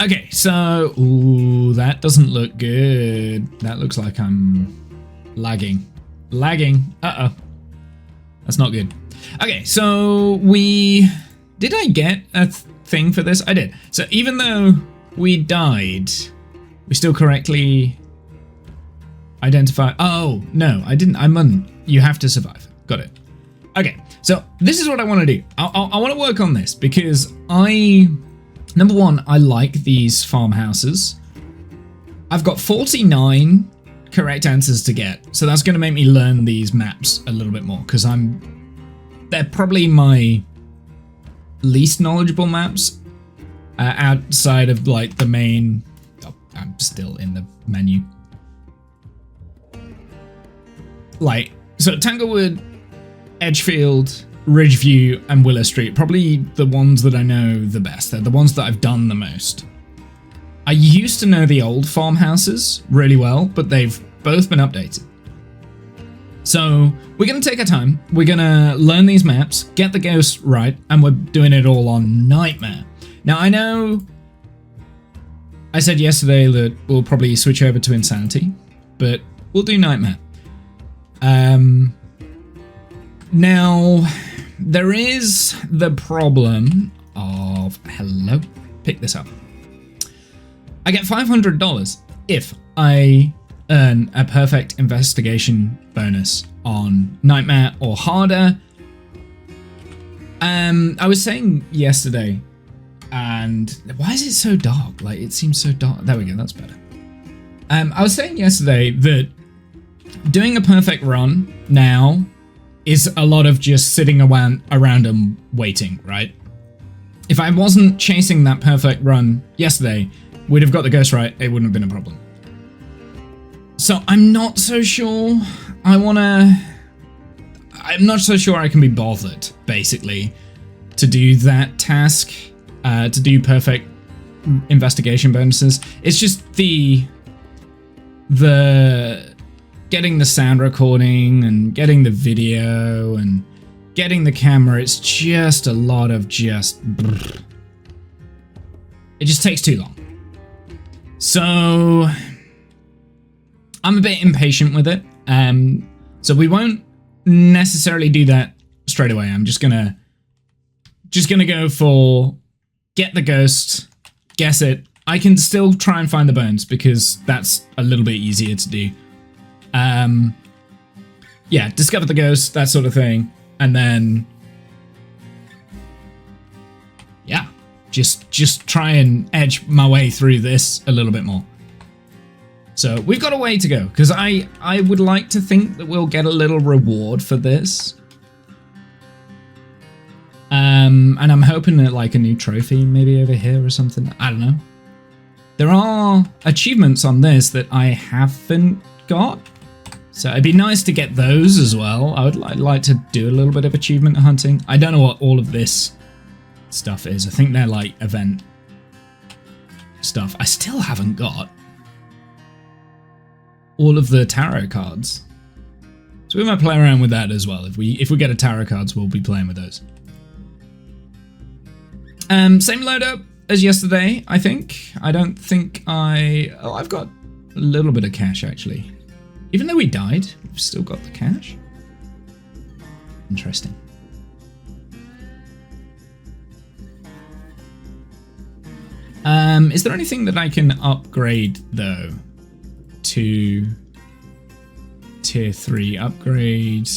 Okay, so ooh, that doesn't look good. That looks like I'm lagging. Uh-oh. That's not good. Okay, so did I get a thing for this? I did. So even though we died, we still correctly identify. Oh, no, I didn't. You have to survive. Got it. Okay, so this is what I want to do. I want to work on this because number one, I like these farmhouses. I've got 49 correct answers to get, so that's going to make me learn these maps a little bit more because they're probably my least knowledgeable maps outside of like the main. Oh, I'm still in the menu. Like, so Tanglewood, Edgefield, Ridgeview, and Willow Street, probably the ones that I know the best. They're the ones that I've done the most. I used to know the old farmhouses really well, but they've both been updated. So we're going to take our time. We're going to learn these maps, get the ghosts right, and we're doing it all on Nightmare. Now, I know I said yesterday that we'll probably switch over to Insanity, but we'll do Nightmare. Now, there is the problem of... Hello? Pick this up. I get $500 if I earn a perfect investigation bonus on Nightmare or harder. I was saying yesterday, and why is it so dark? Like, it seems so dark. There we go, that's better. I was saying yesterday that doing a perfect run now is a lot of just sitting around and waiting, right? If I wasn't chasing that perfect run yesterday, we'd have got the ghost right, it wouldn't have been a problem. So I'm not so sure I'm not so sure I can be bothered, basically, to do that task, to do perfect investigation bonuses. It's just the getting the sound recording and getting the video and getting the camera. It's just a lot of it just takes too long. So I'm a bit impatient with it. So we won't necessarily do that straight away. I'm just gonna go for get the ghost, guess it. I can still try and find the bones because that's a little bit easier to do. Yeah, discover the ghost, that sort of thing, and then yeah, just try and edge my way through this a little bit more. So we've got a way to go because I would like to think that we'll get a little reward for this. And I'm hoping that like a new trophy maybe over here or something. I don't know. There are achievements on this that I haven't got. So it'd be nice to get those as well. I'd like to do a little bit of achievement hunting. I don't know what all of this stuff is. I think they're like event stuff. I still haven't got all of the tarot cards. So we might play around with that as well. If we get a tarot cards, we'll be playing with those. Same loadout as yesterday, I think. I don't think I've got a little bit of cash actually. Even though we died, we've still got the cash. Interesting. Is there anything that I can upgrade though to tier 3 upgrade?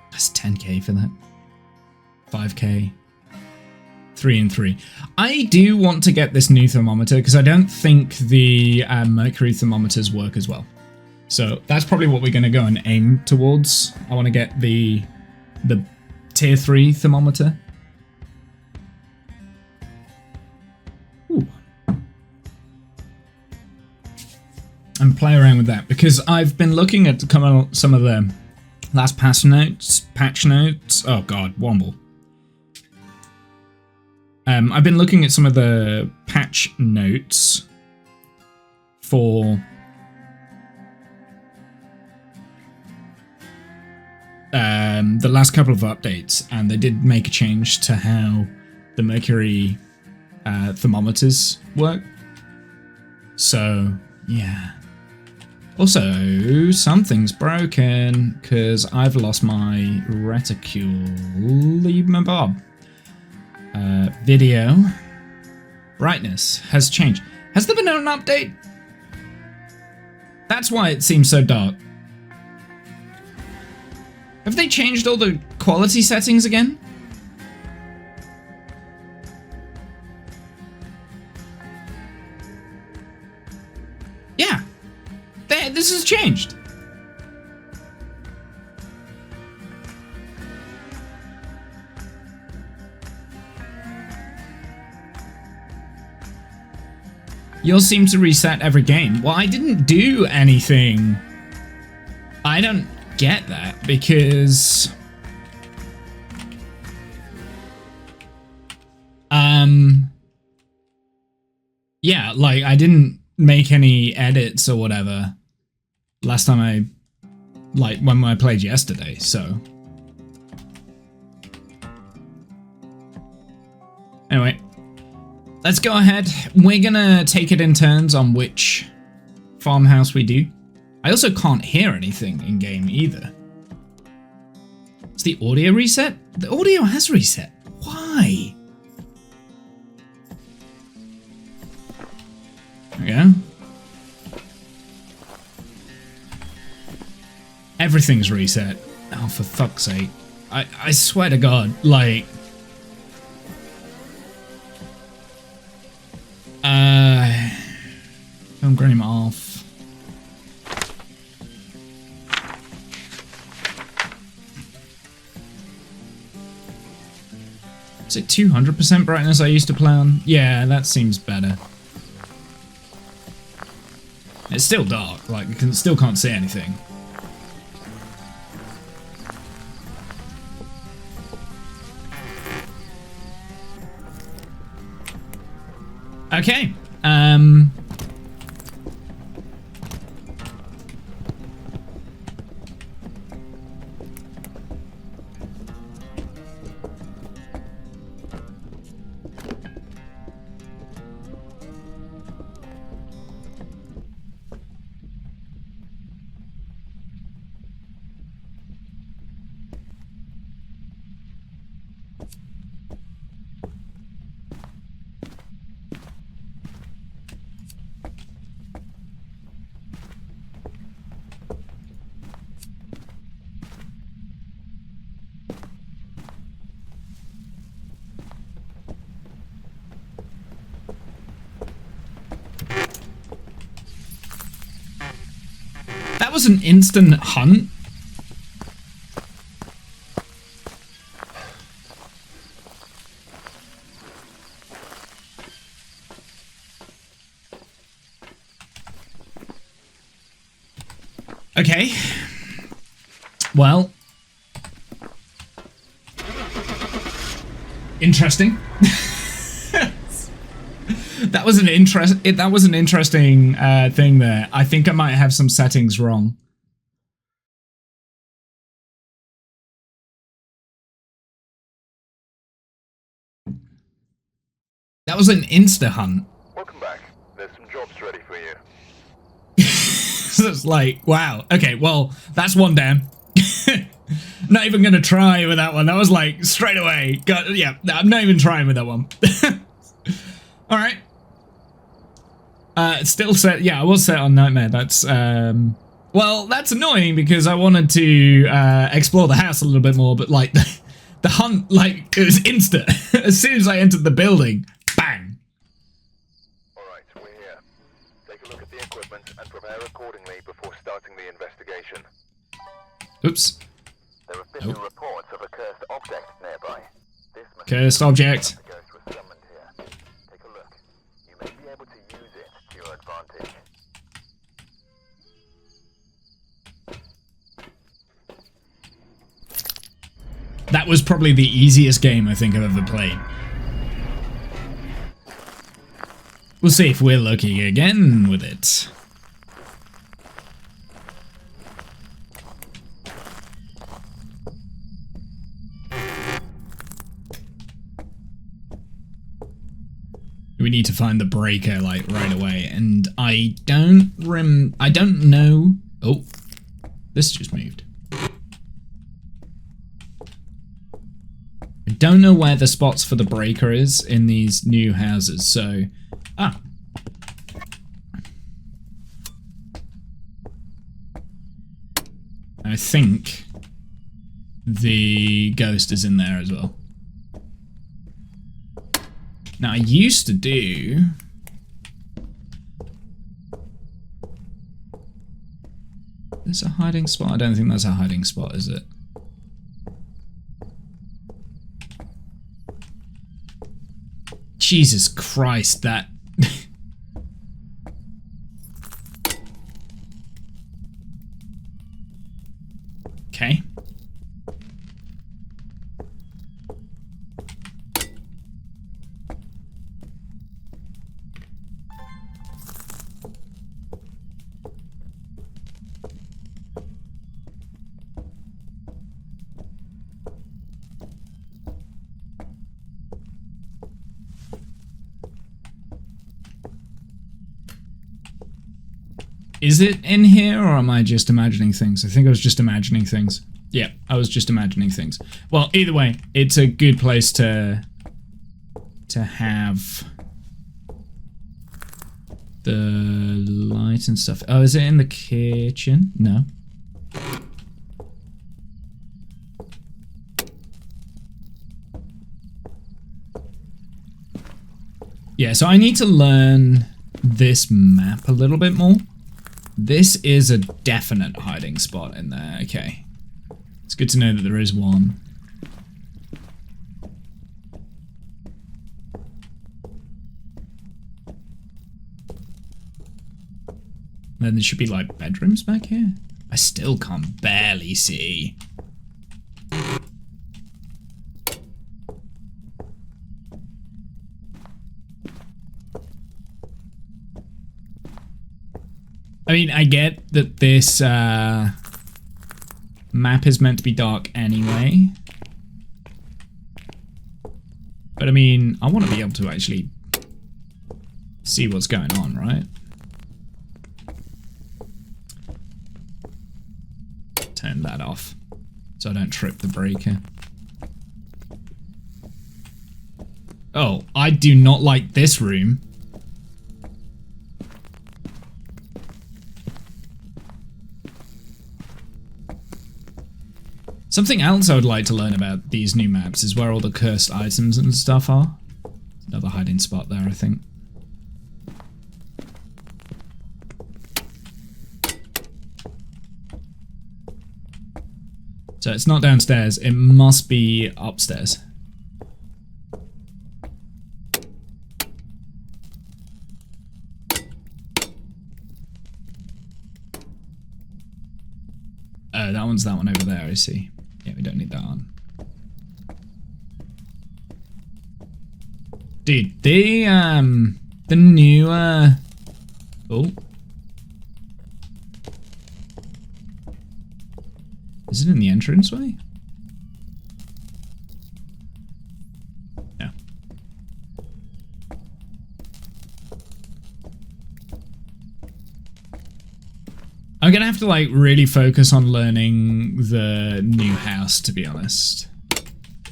That's 10k for that. 5k. 3 and 3. I do want to get this new thermometer because I don't think the mercury thermometers work as well. So that's probably what we're going to go and aim towards. I want to get the tier 3 thermometer. Ooh. And play around with that because I've been looking at some of the last patch notes. Oh god, Womble. I've been looking at some of the patch notes for the last couple of updates, and they did make a change to how the mercury thermometers work. So, yeah. Also, something's broken because I've lost my reticule. Bob. Video brightness has changed. Has there been an update? That's why it seems so dark. Have they changed all the quality settings again? Yeah. This has changed. Yours seem to reset every game. Well, I didn't do anything. I don't get that because... yeah, like, I didn't make any edits or whatever last time I... like, when I played yesterday, so... Anyway. Let's go ahead. We're gonna take it in turns on which farmhouse we do. I also can't hear anything in game either. Is the audio reset? The audio has reset. Why? There we go. Everything's reset. Oh, for fuck's sake. I swear to God, like... Don't grab him off. Is it 200% brightness I used to play on? Yeah, that seems better. It's still dark, like, you still can't see anything. Okay, that was an instant hunt. Okay. Well. Interesting. That was an interesting thing there. I think I might have some settings wrong. That was an insta hunt. Welcome back. There's some jobs ready for you. So it's like, wow. Okay, well, that's one down. Not even gonna try with that one. That was like straight away. Yeah, I'm not even trying with that one. All right. It's still set. Yeah, I was set on Nightmare. That's well, that's annoying because I wanted to explore the house a little bit more, but like the hunt, like it was instant. As soon as I entered the building, bang. All right, we're here. Take a look at the equipment and prepare accordingly before starting the investigation. Oops. There have been new reports of a cursed object nearby. This must Cursed object. The ghost was summoned here. Take a look. You may be able to use it to your advantage. That was probably the easiest game I think I've ever played. We'll see if we're lucky again with it. We need to find the breaker, like, right away. And I don't know. Oh, this just moved. I don't know where the spots for the breaker is in these new houses, so... Ah. I think the ghost is in there as well. Now, I used to do... There's a hiding spot? I don't think that's a hiding spot, is it? Jesus Christ, that... Okay. Is it in here, or am I just imagining things? I think I was just imagining things. Yeah, I was just imagining things. Well, either way, it's a good place to have the light and stuff. Oh, is it in the kitchen? No. Yeah, so I need to learn this map a little bit more. This is a definite hiding spot in there. Okay. It's good to know that there is one. Then there should be like bedrooms back here. I still can't barely see. I mean, I get that this map is meant to be dark anyway. But I mean, I want to be able to actually see what's going on, right? Turn that off so I don't trip the breaker. Oh, I do not like this room. Something else I would like to learn about these new maps is where all the cursed items and stuff are. Another hiding spot there, I think. So it's not downstairs, it must be upstairs. Oh, that one's that one over there, I see. Yeah, we don't need that on. Dude, the new, oh. Is it in the entranceway? No. I'm gonna have to like really focus on learning the new house, to be honest.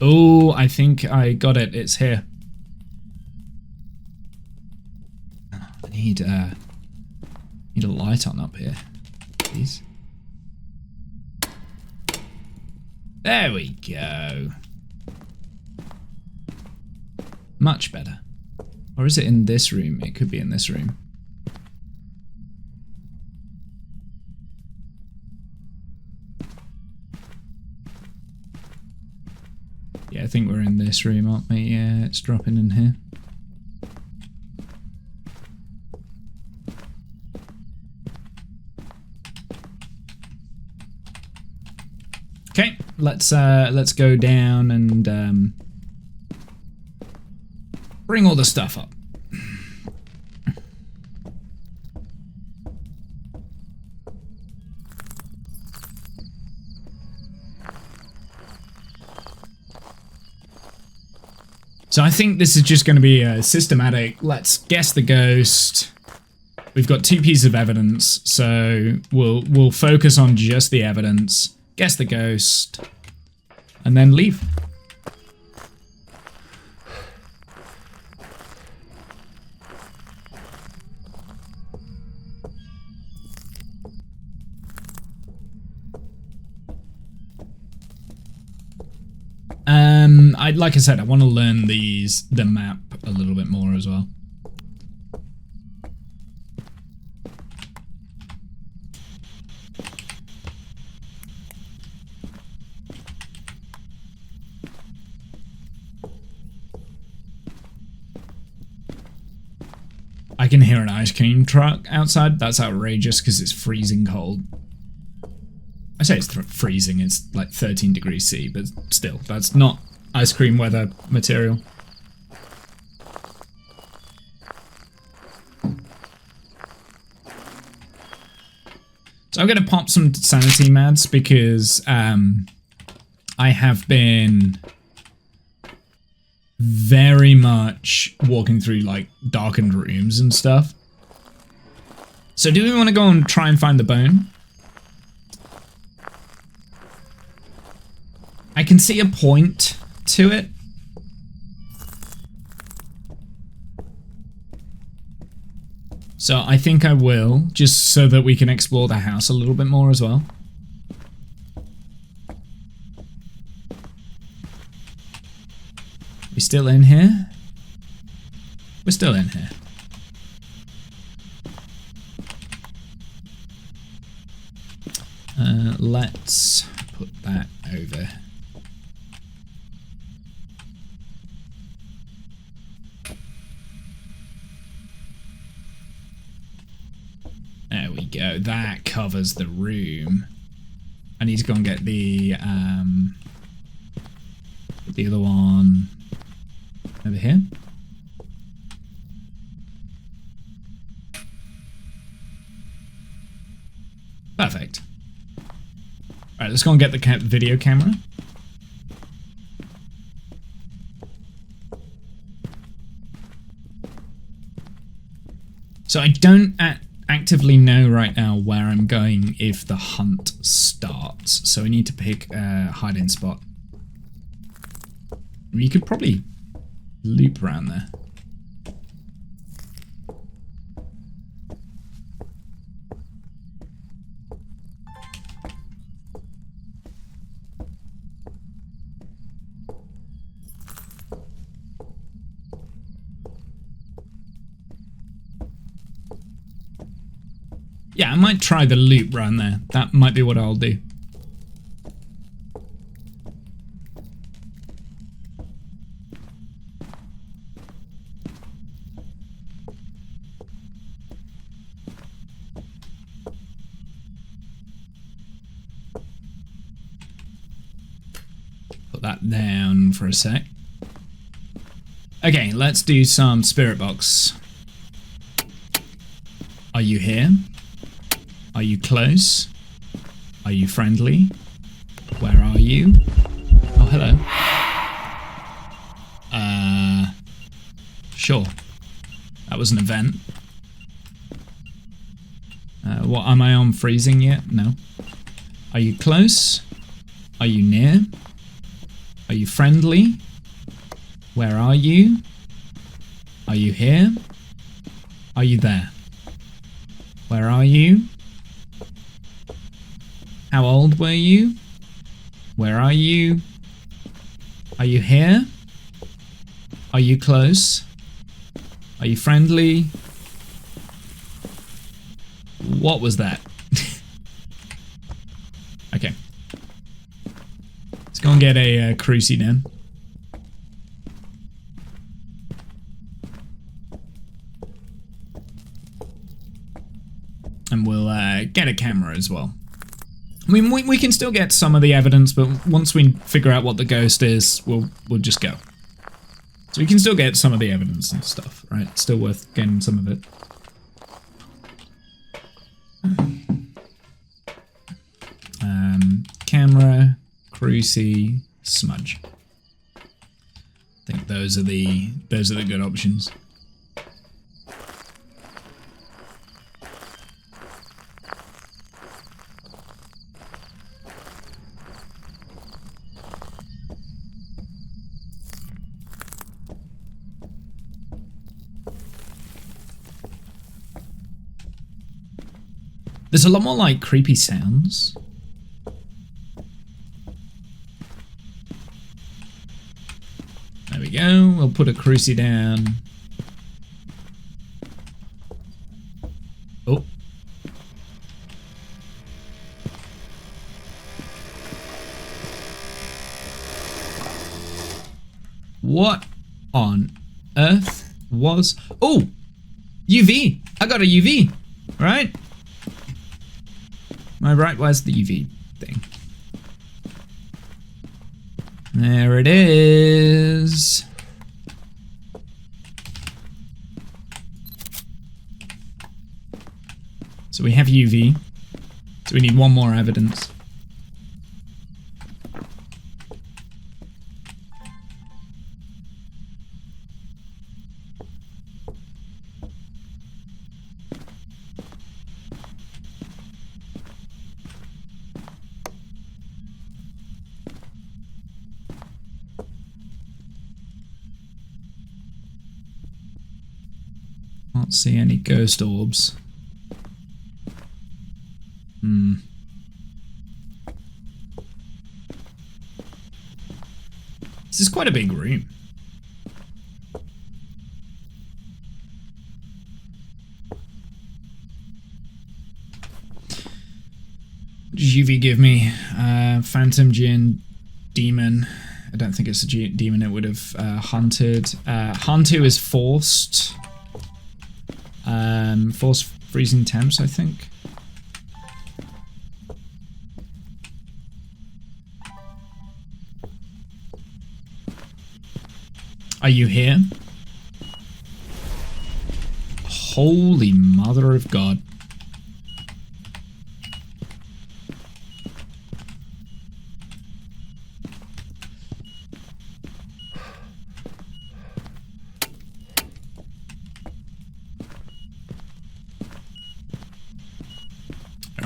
Oh, I think I got it. It's here. I need a light on up here, please. There we go. Much better. Or is it in this room? It could be in this room. Yeah, I think we're in this room, aren't we? Yeah, it's dropping in here. Okay, let's go down and bring all the stuff up. So I think this is just going to be a systematic, let's guess the ghost. We've got 2 pieces of evidence, so we'll focus on just the evidence, guess the ghost, and then leave. Like I said, I want to learn the map a little bit more as well. I can hear an ice cream truck outside. That's outrageous because it's freezing cold. I say it's freezing, it's like 13 degrees C, but still, that's not ice cream weather material. So I'm going to pop some sanity mads because I have been very much walking through like darkened rooms and stuff. So do we want to go and try and find the bone? I can see a point to it. So I think I will, just so that we can explore the house a little bit more as well. We still in here? We're still in here. Let's put that over. There we go. That covers the room. I need to go and get the other one over here. Perfect. Alright, let's go and get the video camera. So I don't actively know right now where I'm going if the hunt starts. So we need to pick a hiding spot. You could probably loop around there. Yeah, I might try the loop around there. That might be what I'll do. Put that down for a sec. Okay, let's do some spirit box. Are you here? Are you close? Are you friendly? Where are you? Oh, hello. Sure. That was an event. What, am I on freezing yet? No. Are you close? Are you near? Are you friendly? Where are you? Are you here? Are you there? Where are you? How old were you? Where are you? Are you here? Are you close? Are you friendly? What was that? Okay. Let's go and get a crucie then. And we'll get a camera as well. I mean, we can still get some of the evidence, but once we figure out what the ghost is, we'll just go. So we can still get some of the evidence and stuff, right? It's still worth getting some of it. Camera, crucie, smudge. I think those are the good options. There's a lot more like creepy sounds. There we go. We'll put a cruci down. Oh. What on earth was... Oh! UV! I got a UV! Right? Am I right? Where's the UV thing? There it is. So we have UV. So we need one more evidence. Can't see any ghost orbs. This is quite a big room. What does UV give me? Phantom Djinn Demon. I don't think it's a demon it would have hunted. Hantu is forced. Forced freezing temps, I think. Are you here? Holy mother of God.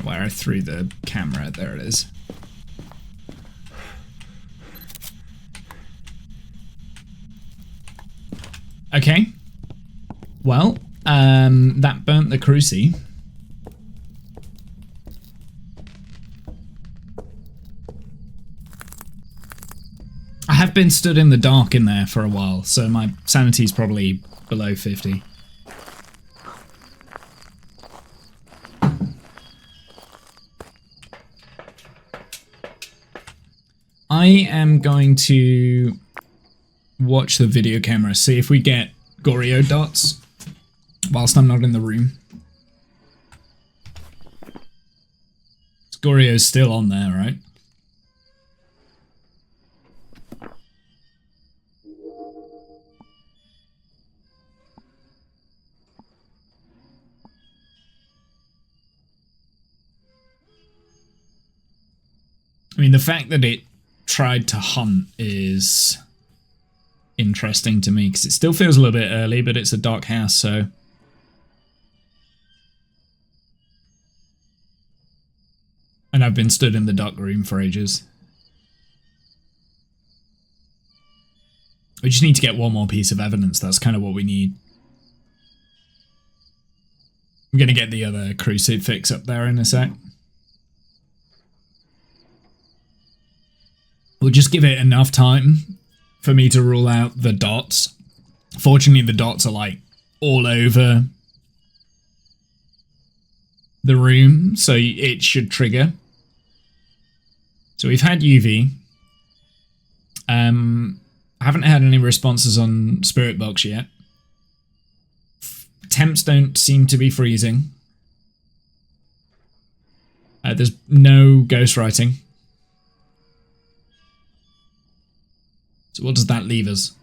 Where I threw the camera, there it is. Okay. Well, that burnt the cruci. I have been stood in the dark in there for a while, so my sanity's probably below 50. I am going to watch the video camera, see if we get Goryo dots whilst I'm not in the room. Goryo's still on there, right? I mean, the fact that it tried to hunt is interesting to me because it still feels a little bit early, but it's a dark house, so and I've been stood in the dark room for ages. We just need to get one more piece of evidence. That's kind of what we need. I'm gonna get the other crucifix up there in a sec. We'll just give it enough time for me to rule out the dots. Fortunately, the dots are like all over the room, so it should trigger. So we've had UV. I haven't had any responses on Spirit Box yet. Temps don't seem to be freezing. There's no ghostwriting. So what does that leave us?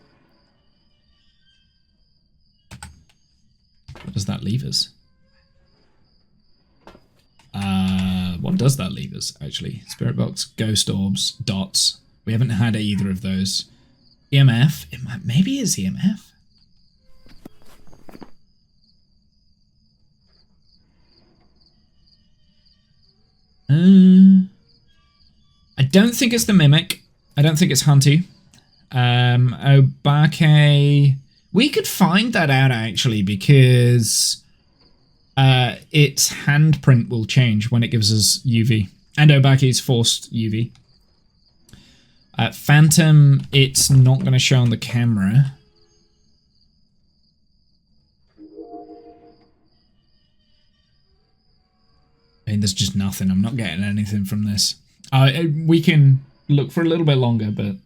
What does that leave us? What does that leave us, actually? Spirit Box, Ghost Orbs, Dots. We haven't had either of those. EMF. Maybe it's EMF. I don't think it's the Mimic. I don't think it's Hunty. Obake. We could find that out actually because its handprint will change when it gives us UV. And Obake's forced UV. Phantom, it's not going to show on the camera. I mean, there's just nothing. I'm not getting anything from this. We can look for a little bit longer, but...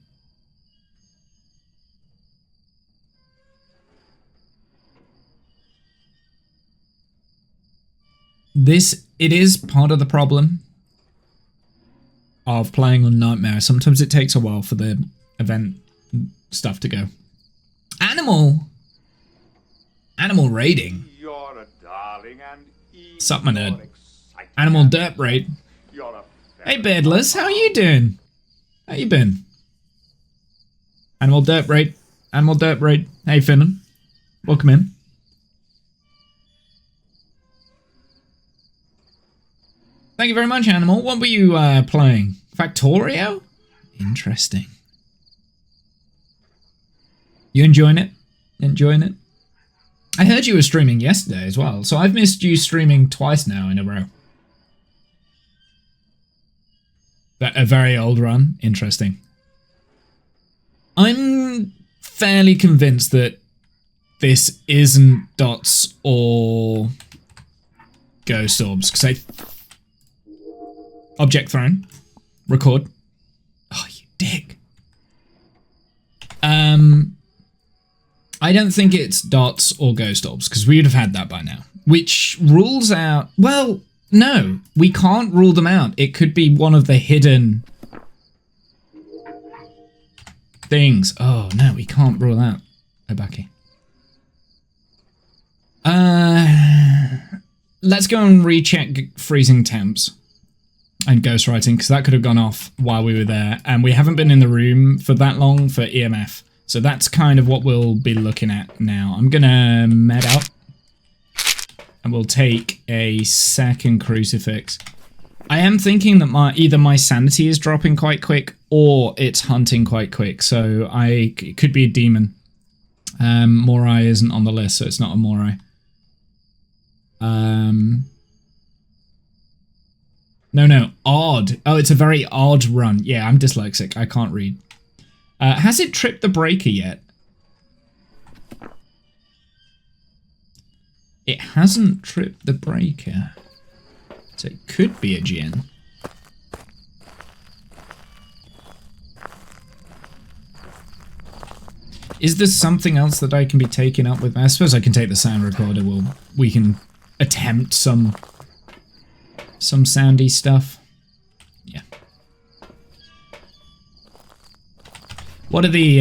it is part of the problem of playing on Nightmare. Sometimes it takes a while for the event stuff to go. Animal raiding. You're a darling and Sup, my nerd. Animal derp raid. Hey, Beardless, how are you doing? How you been? Animal derp raid. Animal derp raid. Hey, Finnan. Welcome in. Thank you very much, Animal. What were you playing? Factorio? Interesting. You enjoying it? Enjoying it? I heard you were streaming yesterday as well, so I've missed you streaming twice now in a row. A very old run. Interesting. I'm fairly convinced that this isn't dots or ghost orbs, because object thrown. Record. Oh, you dick. I don't think it's dots or ghost orbs, because we would have had that by now. Which rules out... Well, no. We can't rule them out. It could be one of the hidden... things. Oh, no, we can't rule out Obake. Let's go and recheck freezing temps. And ghostwriting, because that could have gone off while we were there, and we haven't been in the room for that long for EMF, so that's kind of what we'll be looking at now. I'm gonna med out, and we'll take a second crucifix. I am thinking that either my sanity is dropping quite quick, or it's hunting quite quick, so it could be a demon. Morai isn't on the list, so it's not a Morai. No, odd. Oh, it's a very odd run. Yeah, I'm dyslexic. I can't read. Has it tripped the breaker yet? It hasn't tripped the breaker. So it could be a Jinn. Is there something else that I can be taken up with? I suppose I can take the sound recorder. We can attempt some soundy stuff. Yeah. What are the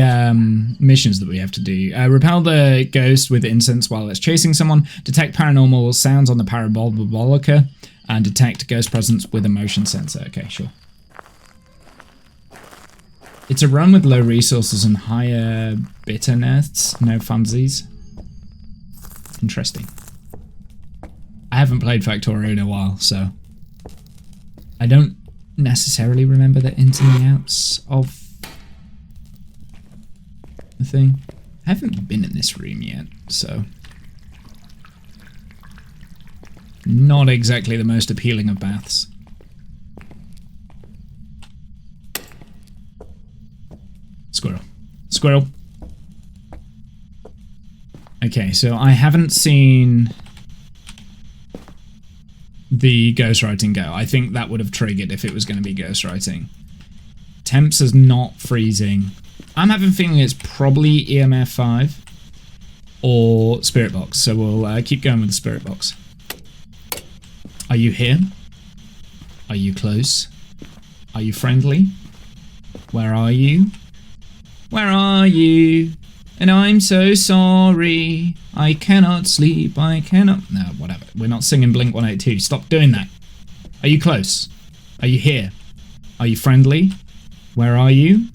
missions that we have to do? Repel the ghost with incense while it's chasing someone. Detect paranormal sounds on the parabolica. And detect ghost presence with a motion sensor. Okay, sure. It's a run with low resources and higher bitterness. No funsies. Interesting. I haven't played Factorio in a while, so I don't necessarily remember the ins and the outs of the thing. I haven't been in this room yet, so not exactly the most appealing of baths. Squirrel. Squirrel. Okay, so I haven't seen the ghostwriting go. I think that would have triggered if it was going to be ghostwriting. Temps is not freezing. I'm having a feeling it's probably EMF 5 or Spirit Box, so we'll keep going with the Spirit Box. Are you here? Are you close? Are you friendly? Where are you? Where are you? And I'm so sorry. I cannot sleep. I cannot... No, whatever. We're not singing Blink 182. Stop doing that. Are you close? Are you here? Are you friendly? Where are you?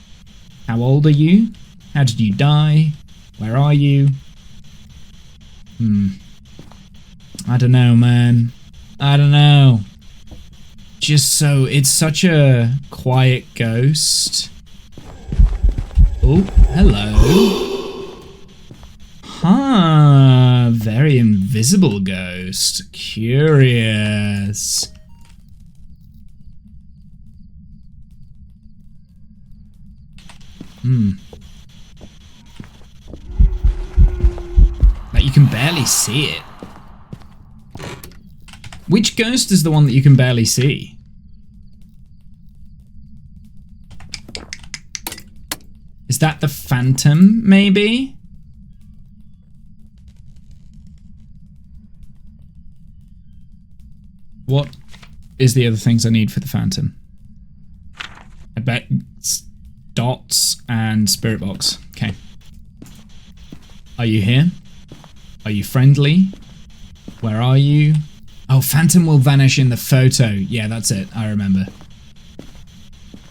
How old are you? How did you die? Where are you? I don't know, man. I don't know. It's such a quiet ghost. Oh, hello. Huh, very invisible ghost. Curious. Like, you can barely see it. Which ghost is the one that you can barely see? Is that the Phantom, maybe? What is the other things I need for the Phantom? I bet it's dots and spirit box. Okay. Are you here? Are you friendly? Where are you? Oh, Phantom will vanish in the photo. Yeah, that's it. I remember.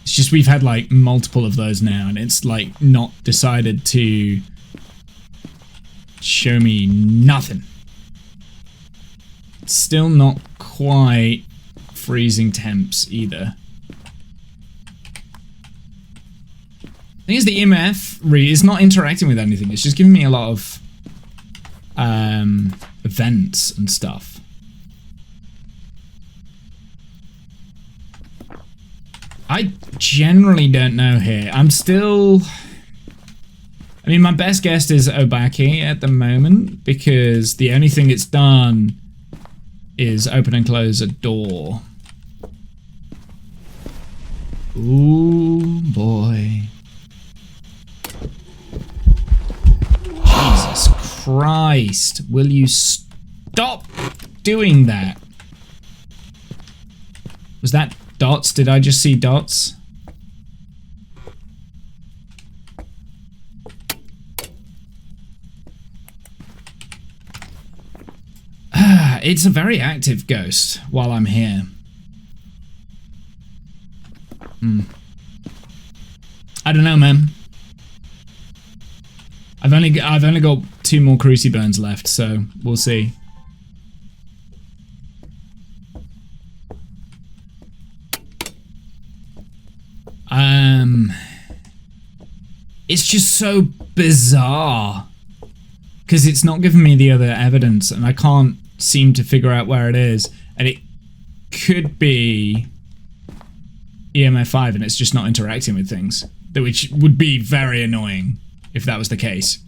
It's just we've had like multiple of those now, and it's like not decided to show me nothing. Still not quite freezing temps either. The thing is, the EMF really is not interacting with anything. It's just giving me a lot of events and stuff. I generally don't know here. I'm still... I mean, my best guess is Obaki at the moment, because the only thing it's done is open and close a door. Ooh, boy. Jesus Christ. Will you stop doing that? Was that dots? Did I just see dots? It's a very active ghost while I'm here. I don't know, man. I've only got 2 more Cruci burns left, so we'll see. It's just so bizarre because it's not giving me the other evidence, and I can't seem to figure out where it is. And it could be EMF 5, and it's just not interacting with things, which would be very annoying if that was the case.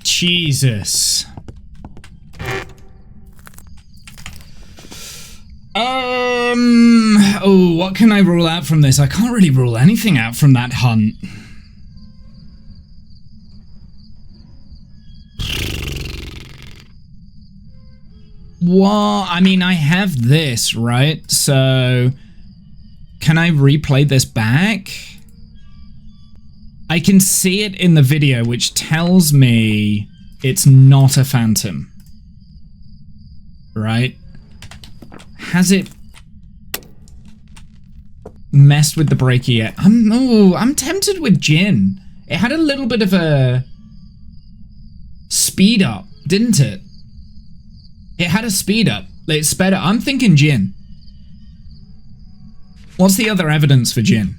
Jesus. Oh, what can I rule out from this? I can't really rule anything out from that hunt. What? I mean, I have this, right? So, can I replay this back? I can see it in the video, which tells me it's not a phantom. Right? Has it messed with the breaker yet? I'm tempted with Jinn. It had a little bit of a speed up, didn't it? It had a speed up. It sped up. I'm thinking Jinn. What's the other evidence for Jinn?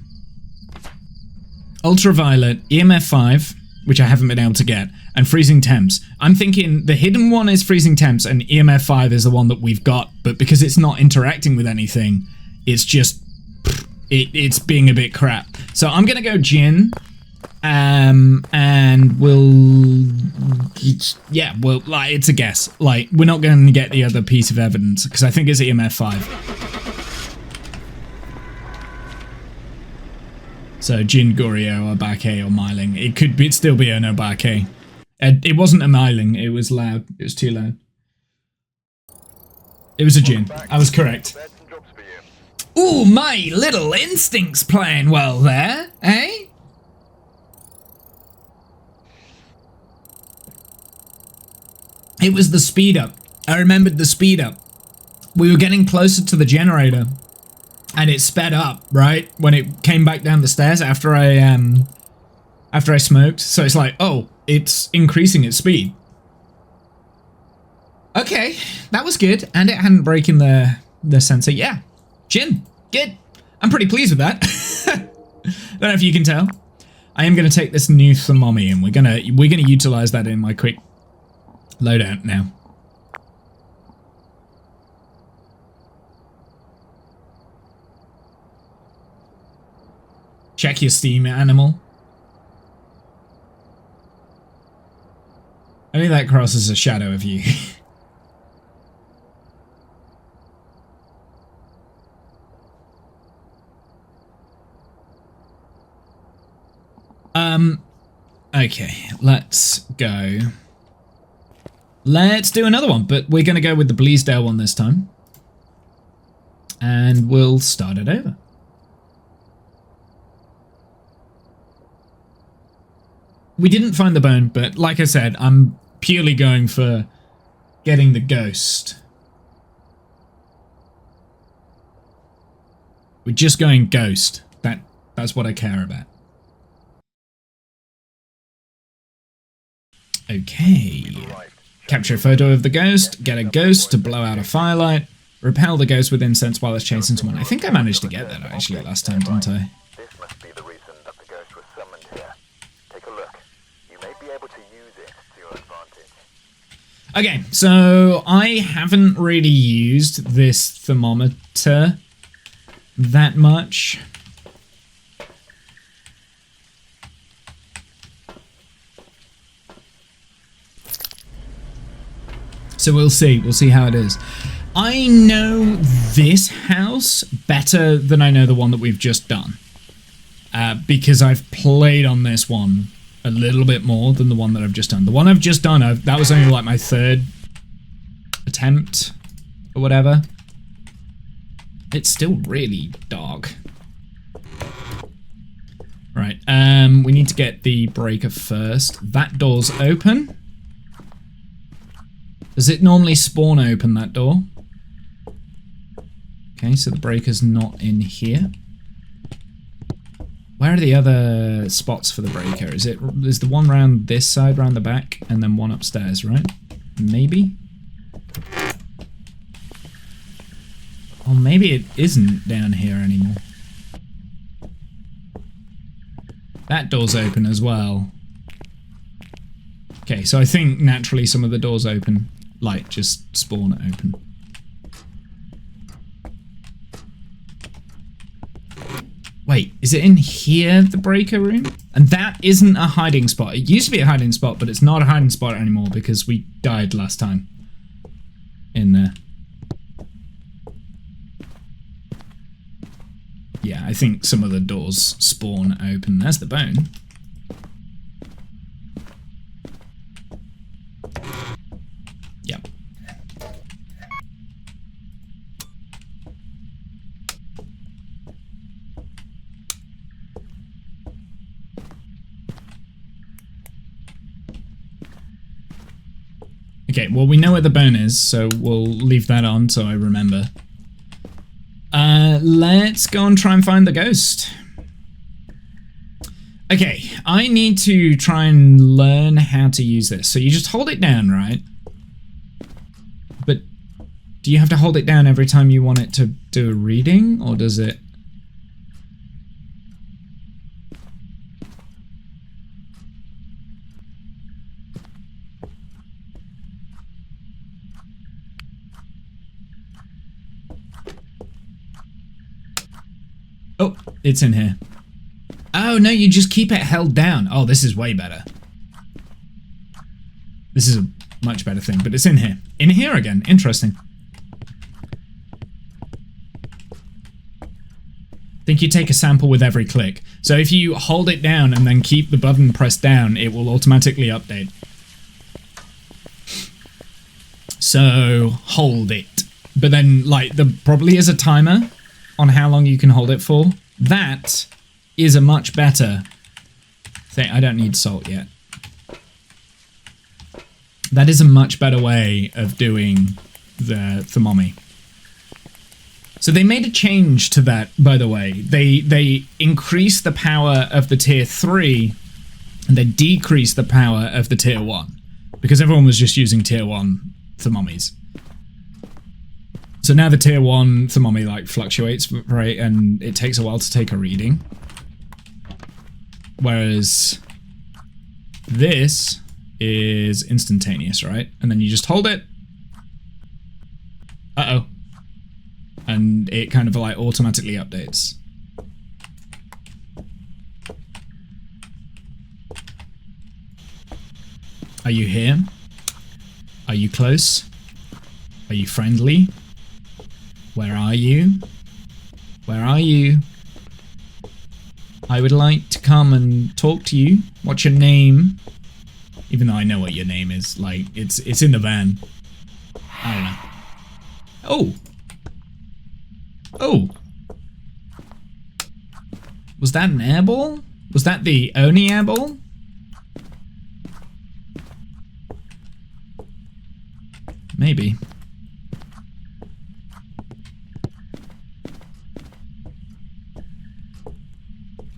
Ultraviolet, EMF 5, which I haven't been able to get, and freezing temps. I'm thinking the hidden one is freezing temps and EMF 5 is the one that we've got, but because it's not interacting with anything, it's just, it's being a bit crap. So I'm gonna go Jinn, and we'll, yeah, well, like, it's a guess. Like, we're not going to get the other piece of evidence, because I think it's EMF 5. So Jin, Goryeo, Obake, or Myling. It could be, still be an Obake. It wasn't a Myling. It was loud. It was too loud. It was a Jin. I was correct. Prepared some jobs for you. Ooh, my little instincts playing well there, eh? It was the speed up. I remembered the speed up. We were getting closer to the generator, and it sped up, right? When it came back down the stairs after I smoked. So it's like, oh, it's increasing its speed. Okay, that was good, and it hadn't broken the sensor. Yeah, Jin, good. I'm pretty pleased with that. Don't know if you can tell. I am going to take this new thermometer, and we're gonna utilize that in my quick loadout now. Check your Steam, animal. Only that crosses a shadow of you. Okay, let's go. Let's do another one, but we're going to go with the Bleasdale one this time. And we'll start it over. We didn't find the bone, but like I said, I'm purely going for getting the ghost. We're just going ghost. That's what I care about. Okay. Capture a photo of the ghost, get a ghost to blow out a firelight, repel the ghost within sense while it's chasing someone. I think I managed to get that actually last time, didn't I? This must be the reason that the ghost was summoned here. Take a look. You may be able to use it to your advantage. Okay, so I haven't really used this thermometer that much. So we'll see how it is. I know this house better than I know the one that we've just done. Because I've played on this one a little bit more than the one that I've just done. The one I've just done, that was only like my third attempt or whatever. It's still really dark. Right, we need to get the breaker first. That door's open. Does it normally spawn open, that door? Okay, so the breaker's not in here. Where are the other spots for the breaker? Is the one round this side, round the back, and then one upstairs, right? Maybe? Or maybe it isn't down here anymore. That door's open as well. Okay, so I think naturally some of the doors open, like just spawn open. Wait, is it in here, the breaker room? And that isn't a hiding spot. It used to be a hiding spot, but it's not a hiding spot anymore because we died last time in there. Yeah, I think some of the doors spawn open. There's the bone. Yep. Okay, well, we know where the bone is, so we'll leave that on so I remember. Let's go and try and find the ghost. Okay, I need to try and learn how to use this. So you just hold it down, right? But do you have to hold it down every time you want it to do a reading, or does it... Oh, it's in here. Oh, no, you just keep it held down. Oh, this is way better. This is a much better thing, but it's in here. In here again. Interesting. I think you take a sample with every click. So if you hold it down and then keep the button pressed down, it will automatically update. So hold it. But then, like, there probably is a timer on how long you can hold it for. That is a much better thing. I don't need salt yet. That is a much better way of doing the thermometer. So they made a change to that, by the way. They increased the power of the tier 3 and they decreased the power of the tier 1 because everyone was just using tier 1 thermometers. So now the tier 1 thermometer like fluctuates, right, and it takes a while to take a reading. Whereas this is instantaneous, right? And then you just hold it. Uh-oh. And it kind of like automatically updates. Are you here? Are you close? Are you friendly? Where are you? Where are you? I would like to come and talk to you. What's your name? Even though I know what your name is, like it's in the van. I don't know. Oh. Oh. Was that an airball? Was that the only airball? Maybe.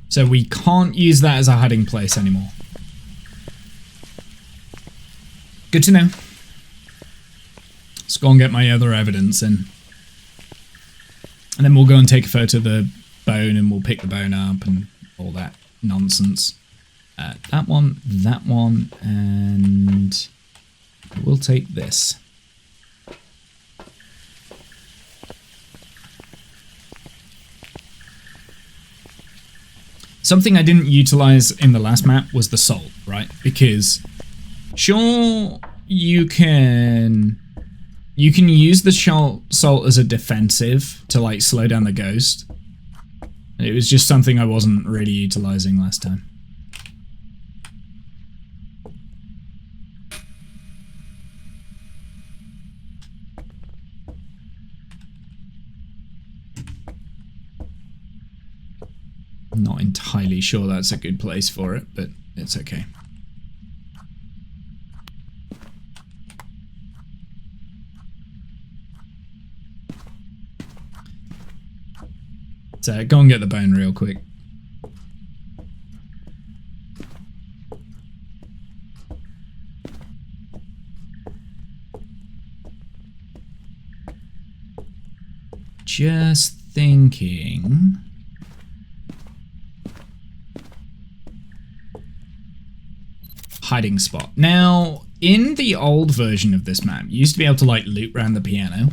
So we can't use that as a hiding place anymore. Good to know. Let's go and get my other evidence in. And then we'll go and take a photo of the bone and we'll pick the bone up and all that nonsense. That one, and we'll take this. Something I didn't utilize in the last map was the salt, right? Because sure, you can use the salt as a defensive to like slow down the ghost. It was just something I wasn't really utilizing last time. I'm not entirely sure that's a good place for it, but it's okay. So go and get the bone real quick. Just thinking. Hiding spot. Now, in the old version of this map, you used to be able to like loop around the piano.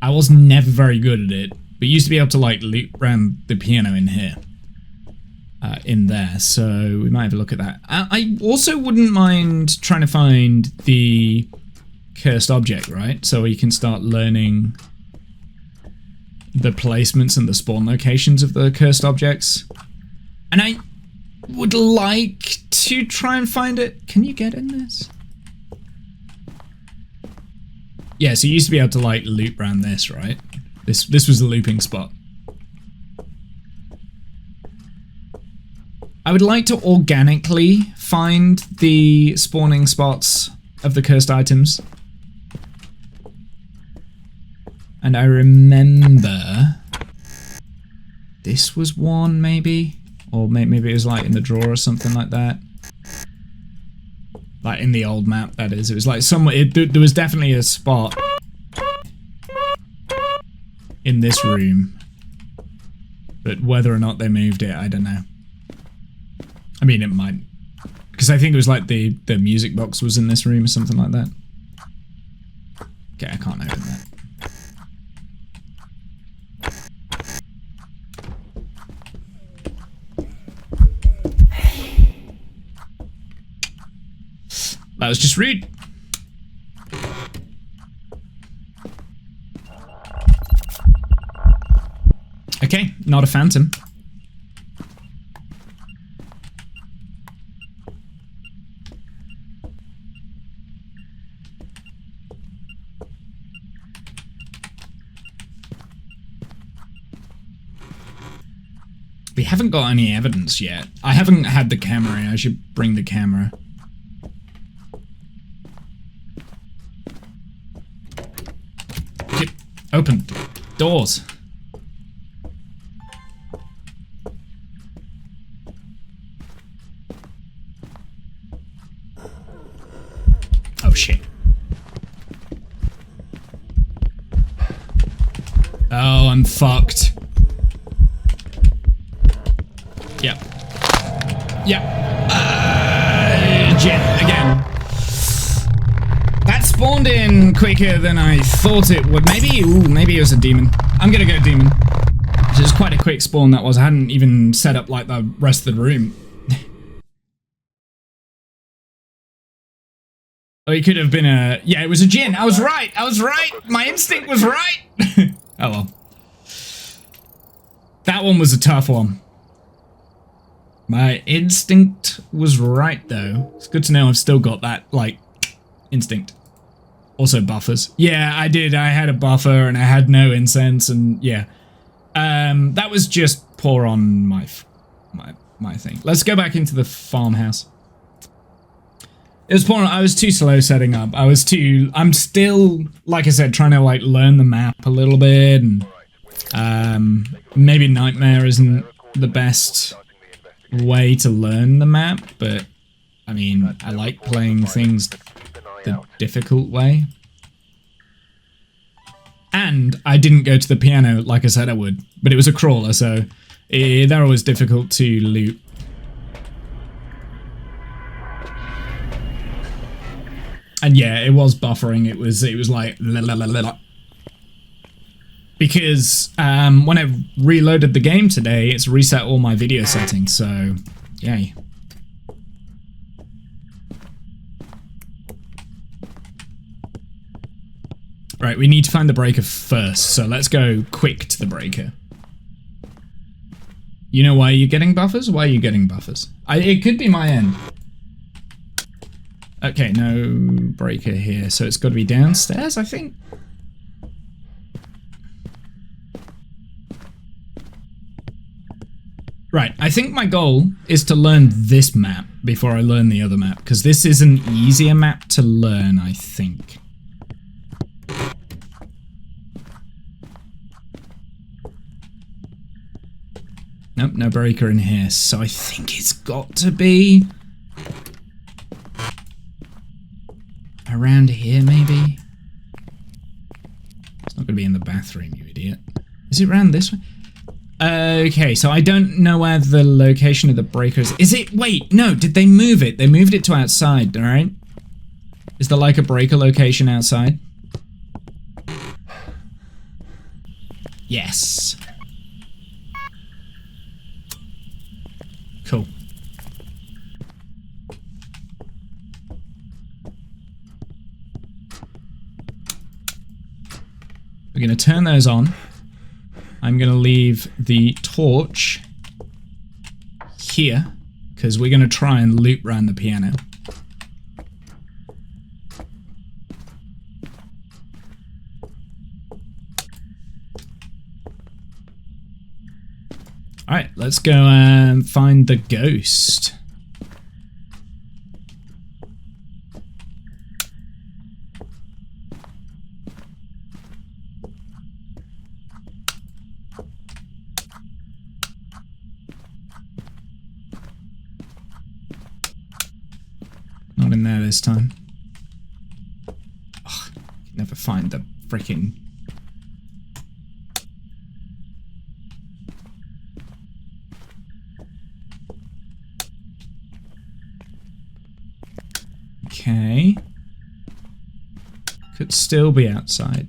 I was never very good at it, but you used to be able to like loop around the piano in here. In there, so we might have a look at that. I also wouldn't mind trying to find the cursed object, right? So we can start learning the placements and the spawn locations of the cursed objects. And I would like to try and find it. Can you get in this? Yeah, so you used to be able to like loop around this, right? This was the looping spot. I would like to organically find the spawning spots of the cursed items. And I remember this was one, maybe? Or maybe it was like in the drawer or something like that. Like in the old map, that is. It was like somewhere, there was definitely a spot in this room. But whether or not they moved it, I don't know. I mean, it might. Because I think it was like the music box was in this room or something like that. Okay, I can't open that. That was just rude. Okay, not a phantom. We haven't got any evidence yet. I haven't had the camera in. I should bring the camera. Get open doors. Oh shit. Oh, I'm fucked. Yep. Yep. Jin, again. That spawned in quicker than I thought it would. Maybe, ooh, maybe it was a demon. I'm gonna go demon. Which is quite a quick spawn that was. I hadn't even set up like the rest of the room. Oh, it could have been a... Yeah, it was a Jin. I was right. I was right. My instinct was right. Oh, well. That one was a tough one. My instinct was right, though. It's good to know I've still got that, like, instinct. Also buffers. Yeah, I did. I had a buffer and I had no incense and, yeah. That was just poor on my thing. Let's go back into the farmhouse. It was poor. I was too slow setting up. I'm still, like I said, trying to, like, learn the map a little bit and, maybe Nightmare isn't the best way to learn the map, but I mean, I like playing things the difficult way. And I didn't go to the piano like I said I would, but it was a crawler, so they're always difficult to loot. And yeah, it was buffering. It was like la, la, la, la, la. Because when I reloaded the game today, it's reset all my video settings, so yay. Right, we need to find the breaker first, so let's go quick to the breaker. You know why you're getting buffers? Why are you getting buffers? It could be my end. Okay, no breaker here, so it's got to be downstairs, I think. Right, I think my goal is to learn this map before I learn the other map, because this is an easier map to learn, I think. Nope, no breaker in here, so I think it's got to be around here, maybe? It's not going to be in the bathroom, you idiot. Is it around this way? Okay, so I don't know where the location of the breaker is. Is it? Wait, no, did they move it? They moved it to outside, alright? Is there like a breaker location outside? Yes. Cool. We're going to turn those on. I'm going to leave the torch here, because we're going to try and loop around the piano. Alright, let's go and find the ghost. Not in there this time. Ugh, can never find the freaking... Okay. Could still be outside.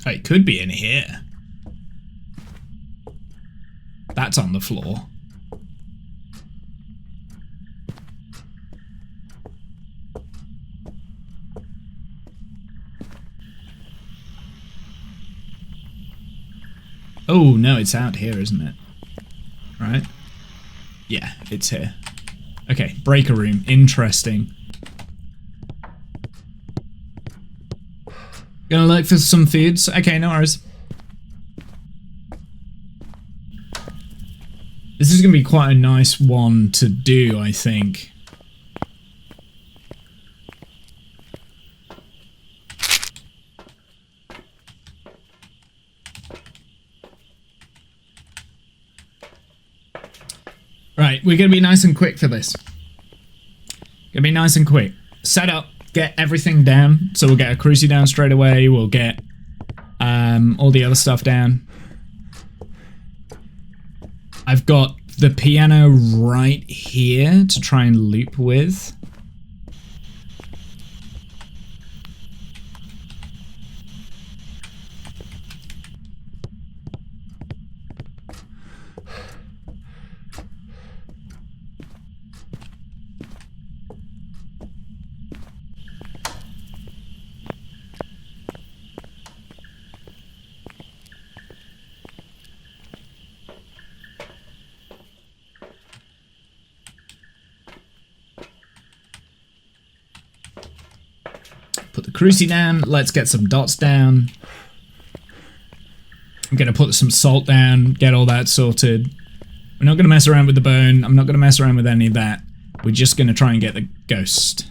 Oh, it could be in here. That's on the floor. Oh, no, it's out here, isn't it? Right? Yeah, it's here. Okay, breaker room. Interesting. Gonna look for some foods. Okay, no worries. This is gonna be quite a nice one to do, I think. Right, we're gonna be nice and quick for this. Gonna be nice and quick. Set up, get everything down. So we'll get a crucie down straight away. We'll get all the other stuff down. I've got the piano right here to try and loop with. Put the crucie down. Let's get some dots down. I'm going to put some salt down, get all that sorted. We're not going to mess around with the bone. I'm not going to mess around with any of that. We're just going to try and get the ghost.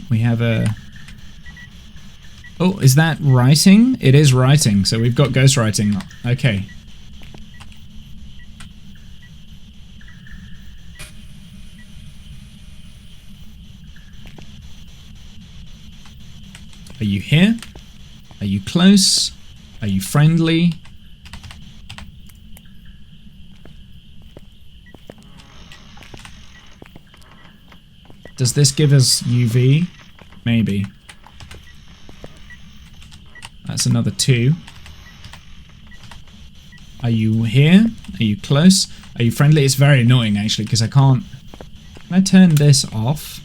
We have a... Oh, is that writing? It is writing, so we've got ghost writing. Okay. Are you here? Are you close? Are you friendly? Does this give us UV? Maybe. That's another 2. Are you here? Are you close? Are you friendly? It's very annoying actually because I can't... Can I turn this off?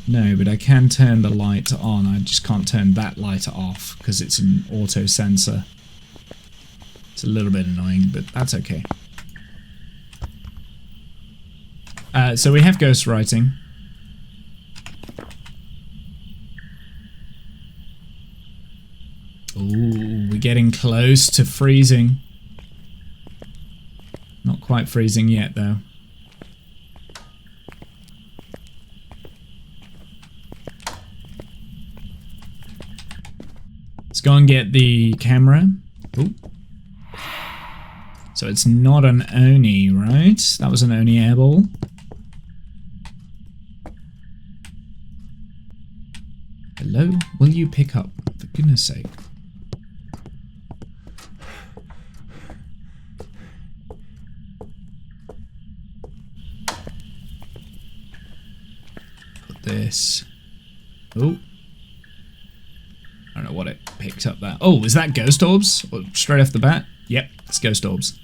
No, but I can turn the light on. I just can't turn that light off because it's an auto sensor. It's a little bit annoying, but that's okay. So we have ghost writing. Ooh, we're getting close to freezing. Not quite freezing yet, though. Let's go and get the camera. Ooh. So it's not an Oni, right? That was an Oni airball. Hello? Will you pick up? For goodness sake. Put this. Oh. I don't know what it picked up there. Oh, is that ghost orbs? Straight off the bat? Yep, it's ghost orbs.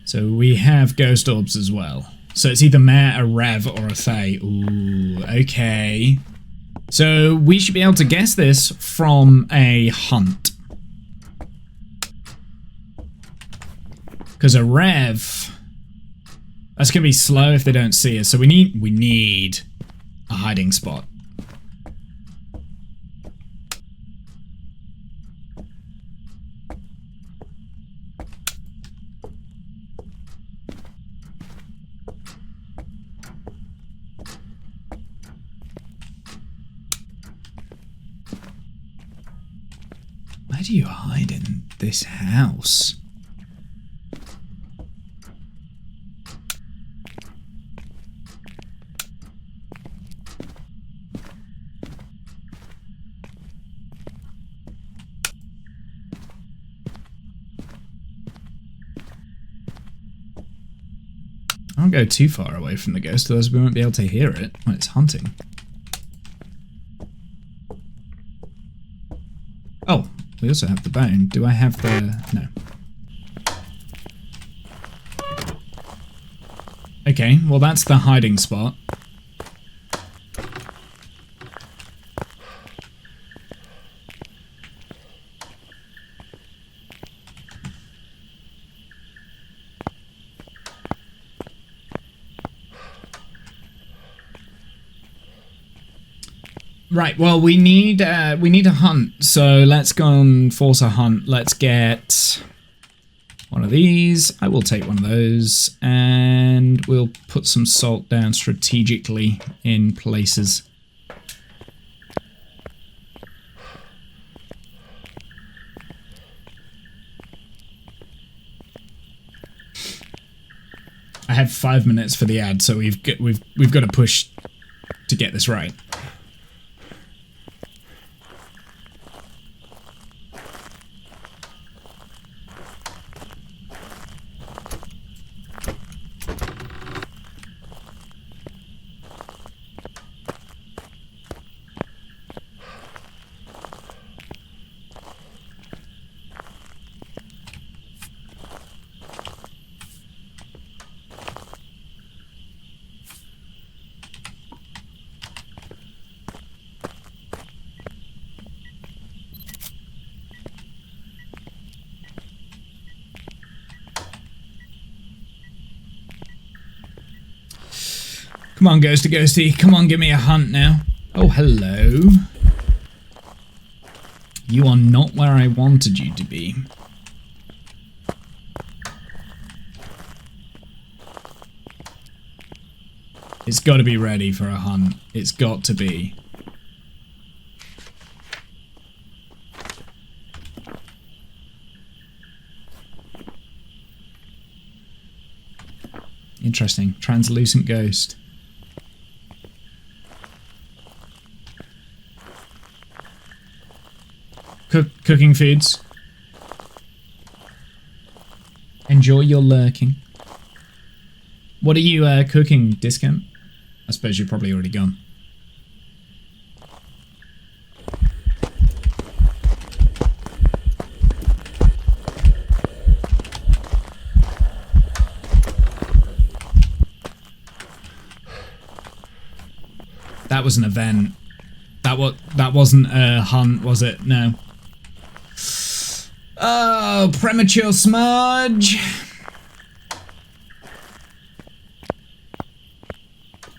So we have ghost orbs as well. So it's either Mare, a Rev, or a Fae. Ooh, okay. So we should be able to guess this from a hunt. Because a Rev, that's going to be slow if they don't see us. So we need a hiding spot. Where do you hide in this house? can't go too far away from the ghost, otherwise we won't be able to hear it when it's hunting. Oh, we also have the bone. Do I have the... no. Okay, well that's the hiding spot. Right, well we need a hunt, so let's go and force a hunt. Let's get one of these. I will take one of those, and we'll put some salt down strategically in places. I have 5 minutes for the ad, so we've got to push to get this right. Come on, ghosty ghosty. Come on, give me a hunt now. Oh, hello. You are not where I wanted you to be. It's got to be ready for a hunt. It's got to be. Interesting. Translucent ghost. Cooking foods. Enjoy your lurking. What are you cooking, Discount? I suppose you're probably already gone. That was an event. That wasn't a hunt, was it? No. Oh, premature smudge.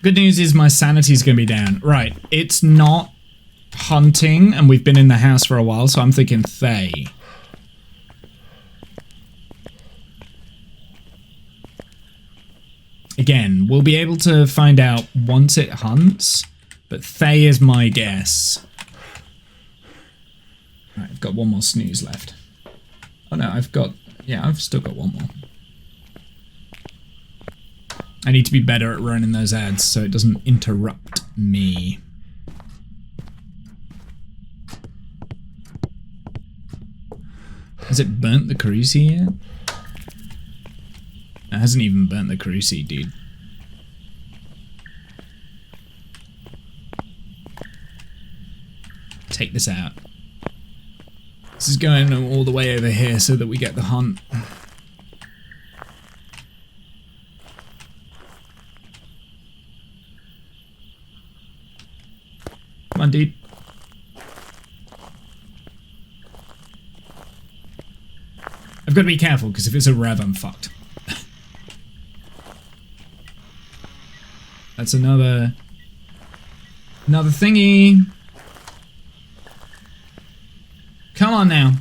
Good news is my sanity's going to be down. Right, it's not hunting, and we've been in the house for a while, so I'm thinking Thay. Again, we'll be able to find out once it hunts, but Thay is my guess. Right, I've got one more snooze left. Oh no, I've still got one more. I need to be better at running those ads so it doesn't interrupt me. Has it burnt the Carusi yet? It hasn't even burnt the Carusi, dude. Take this out. This is going all the way over here so that we get the hunt. Come on, dude. I've got to be careful, because if it's a rev, I'm fucked. That's another thingy. Come on now.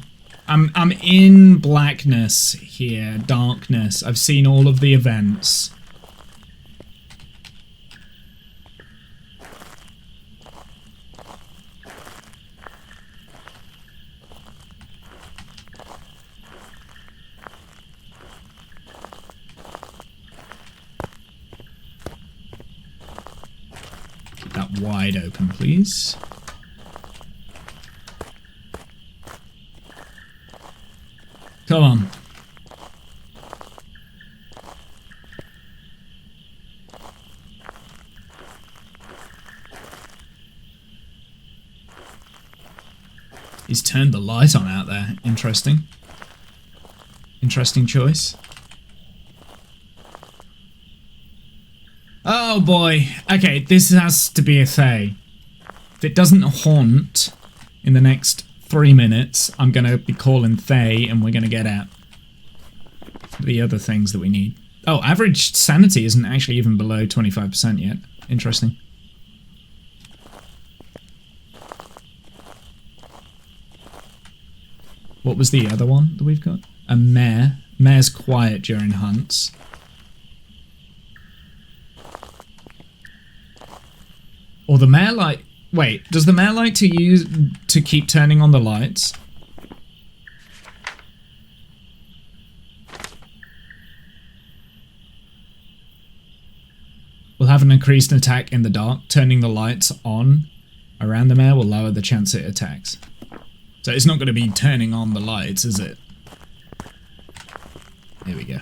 I'm in blackness here, darkness. I've seen all of the events. Keep that wide open, please. Come on. He's turned the light on out there. Interesting. Interesting choice. Oh boy. Okay, this has to be a Thay. If it doesn't haunt in the next 3 minutes, I'm going to be calling Thay and we're going to get out the other things that we need. Oh, average sanity isn't actually even below 25% yet. Interesting. What was the other one that we've got? A mare. Mare's quiet during hunts. Or the mare like... Wait, does the mare like to keep turning on the lights? Will have an increased attack in the dark. Turning the lights on around the mare will lower the chance it attacks. So it's not going to be turning on the lights, is it? There we go.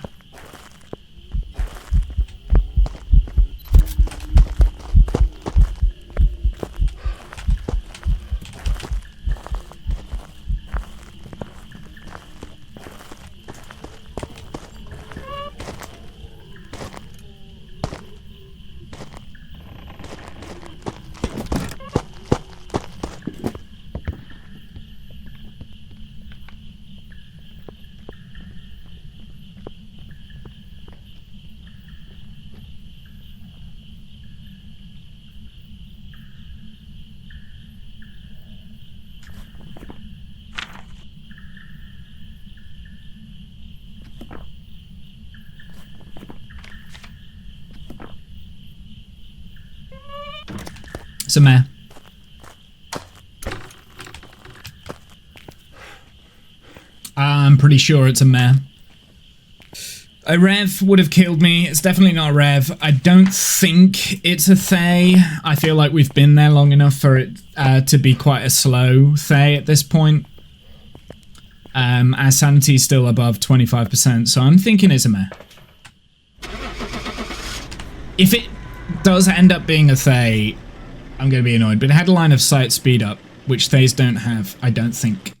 It's a mare. I'm pretty sure it's a mare. A rev would have killed me. It's definitely not a rev. I don't think it's a Thay. I feel like we've been there long enough for it to be quite a slow Thay at this point. Our sanity's still above 25%, so I'm thinking it's a mare. If it does end up being a Thay, I'm going to be annoyed, but it had a line of sight speed up, which Thays don't have, I don't think.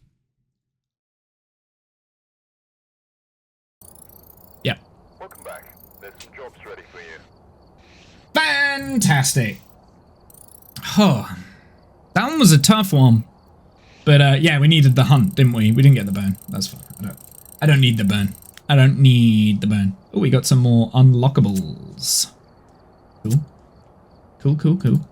Yep. Welcome back. There's some jobs ready for you. Fantastic. Oh, that one was a tough one. But yeah, we needed the hunt, didn't we? We didn't get the bone. That's fine. I don't need the bone. I don't need the bone. Oh, we got some more unlockables. Cool. Cool, cool, cool.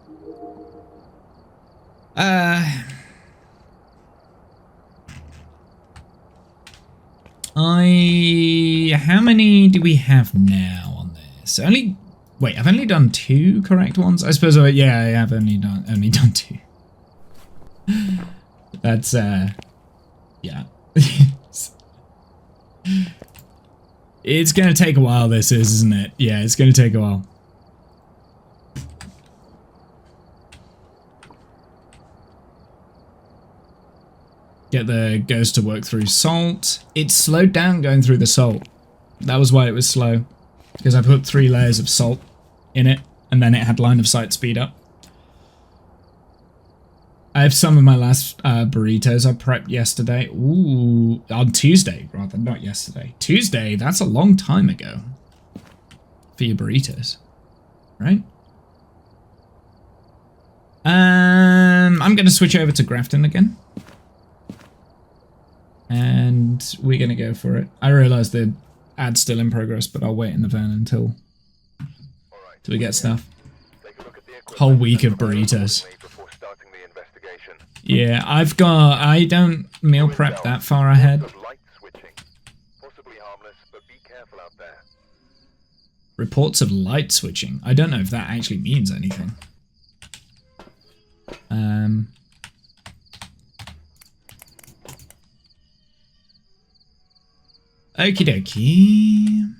How many do we have now on this? Only, wait, I've only done 2 correct ones? I suppose, yeah, I have only done 2. That's, yeah. It's gonna take a while, this is, isn't it? Yeah, it's gonna take a while. Get the ghost to work through salt. It slowed down going through the salt. That was why it was slow. Because I put 3 layers of salt in it, and then it had line of sight speed up. I have some of my last burritos I prepped yesterday. Ooh, on Tuesday, rather, not yesterday. Tuesday, that's a long time ago. For your burritos. Right? I'm going to switch over to Grafton again. And we're going to go for it. I realise the ad's still in progress, but I'll wait in the van until we get stuff. Whole week of burritos. Yeah, I don't meal prep that far ahead. Reports of light switching. I don't know if that actually means anything. Okie dokie.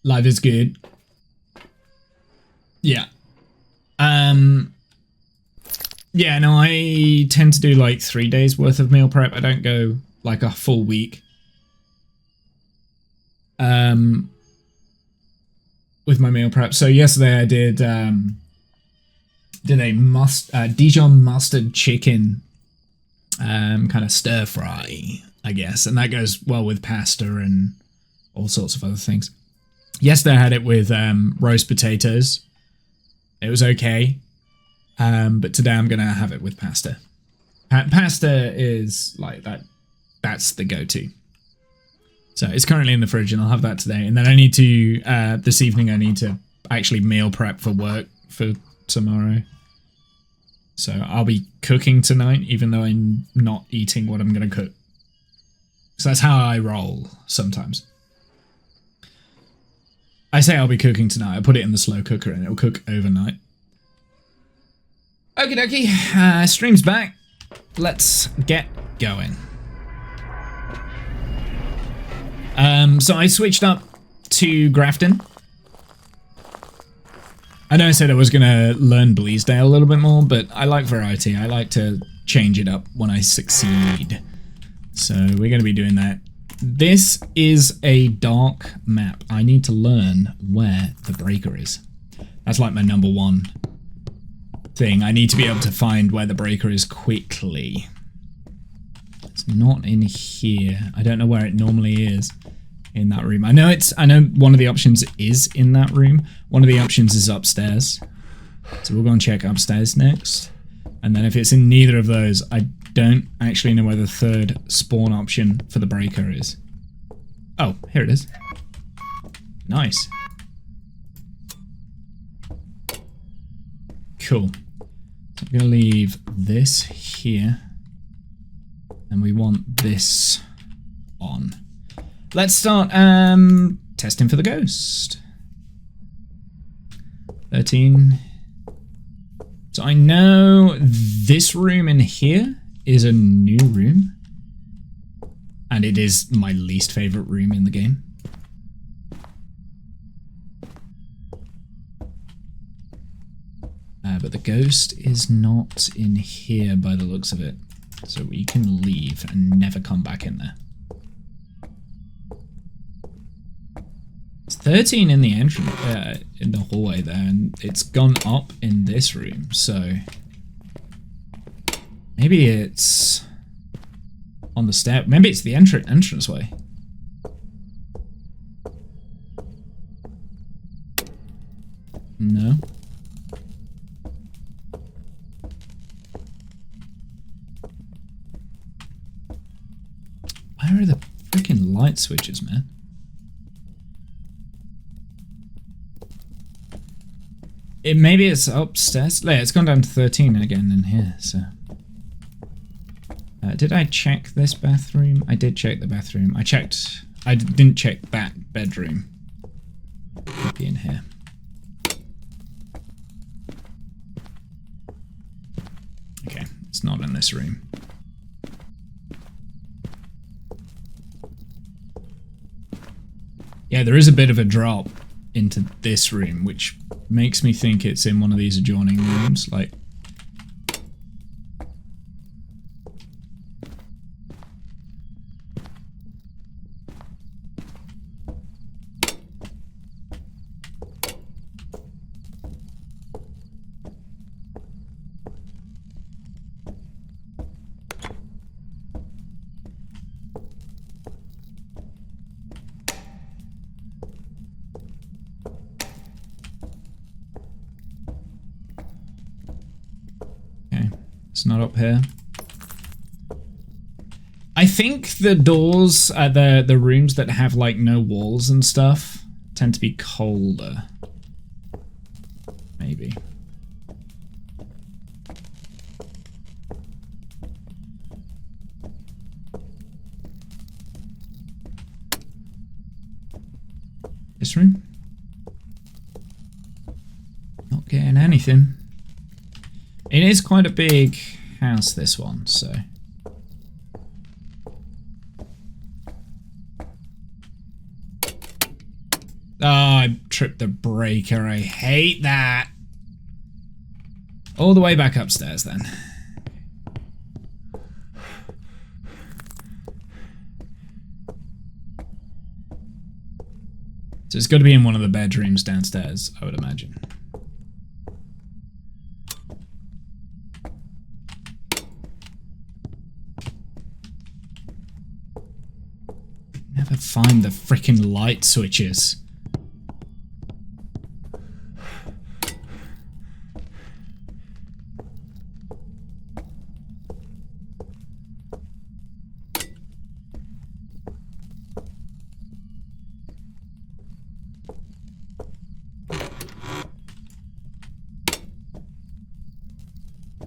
Life is good. Yeah. Yeah, no, I tend to do like 3 days worth of meal prep. I don't go like a full week. With my meal prep. So yesterday I did did a Dijon mustard chicken kind of stir fry, I guess, and that goes well with pasta and all sorts of other things. Yesterday I had it with roast potatoes. It was okay, but today I'm gonna have it with pasta. Pasta is like that. That's the go-to. So it's currently in the fridge, and I'll have that today. And then I need to this evening. I need to actually meal prep for work for tomorrow. So I'll be cooking tonight, even though I'm not eating what I'm gonna cook. So that's how I roll sometimes. I say I'll be cooking tonight. I put it in the slow cooker and it'll cook overnight. Okie dokie, stream's back. Let's get going. So I switched up to Grafton. I know I said I was going to learn Bleasdale a little bit more, but I like variety. I like to change it up when I succeed. So we're going to be doing that. This is a dark map. I need to learn where the breaker is. That's like my number one thing. I need to be able to find where the breaker is quickly. It's not in here. I don't know where it normally is in that room. I know one of the options is in that room. One of the options is upstairs. So we'll go and check upstairs next. And then if it's in neither of those, I don't actually know where the third spawn option for the breaker is. Oh, here it is. Nice. Cool. So I'm going to leave this here. And we want this on. Let's start testing for the ghost. 13. So I know this room in here is a new room. And it is my least favorite room in the game. But the ghost is not in here by the looks of it. So we can leave and never come back in there. It's 13 in the entrance, in the hallway there, and it's gone up in this room, so maybe it's on the step. Maybe it's the entranceway. No. Where are the freaking light switches, man? Maybe it's upstairs. Yeah, it's gone down to 13 again in here, so. Did I check this bathroom? I did check the bathroom. I didn't check that bedroom. Could be in here. Okay, it's not in this room. Yeah, there is a bit of a drop into this room, which makes me think it's in one of these adjoining rooms, like. It's not up here. I think the doors, the rooms that have like no walls and stuff tend to be colder. Maybe. This room? Not getting anything. It is quite a big house, this one, so. Oh, I tripped the breaker. I hate that. All the way back upstairs, then. So it's got to be in one of the bedrooms downstairs, I would imagine. find the freaking light switches.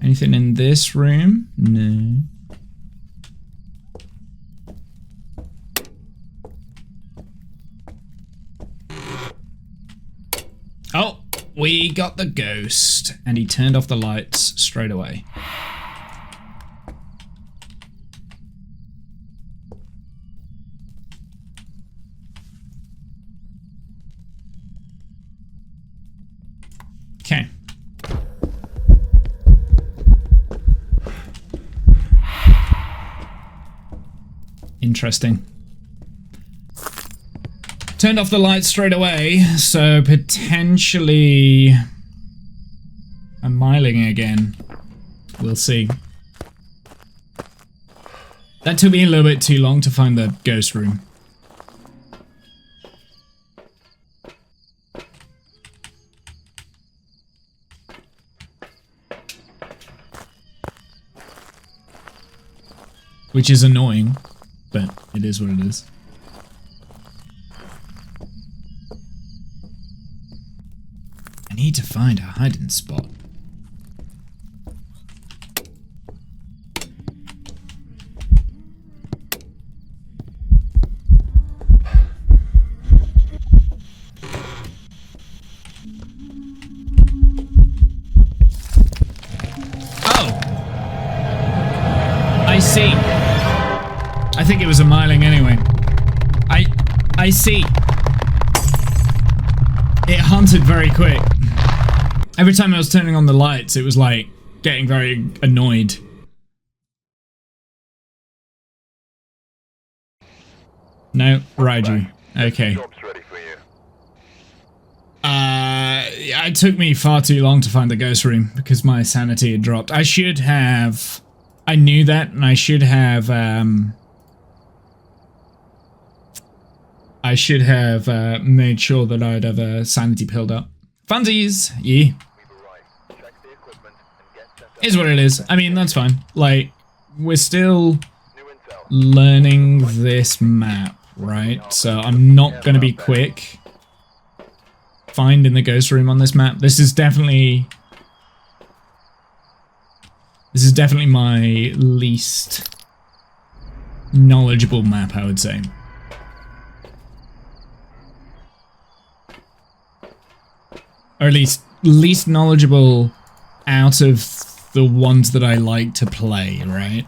Anything in this room? No. Oh, we got the ghost, and he turned off the lights straight away. Okay. Interesting. Turned off the lights straight away, so potentially I'm miling again. We'll see. That took me a little bit too long to find the ghost room. Which is annoying, but it is what it is. I need to find a hiding spot. Oh! I see. I think it was a miling anyway. I see. It hunted very quick. Every time I was turning on the lights, it was like getting very annoyed. No, Raiju. Okay. Job's ready for you. It took me far too long to find the ghost room because my sanity had dropped. I should have... I knew that, and I should have made sure that I'd have a sanity pilled up. Funsies! Yeah. Check the equipment and get set up. Is what it is. I mean, that's fine. Like, we're still New intel. learning this map, right? So I'm not going to be quick finding the ghost room on this map. This is definitely my least knowledgeable map, I would say. Or at least knowledgeable out of the ones that I like to play, right?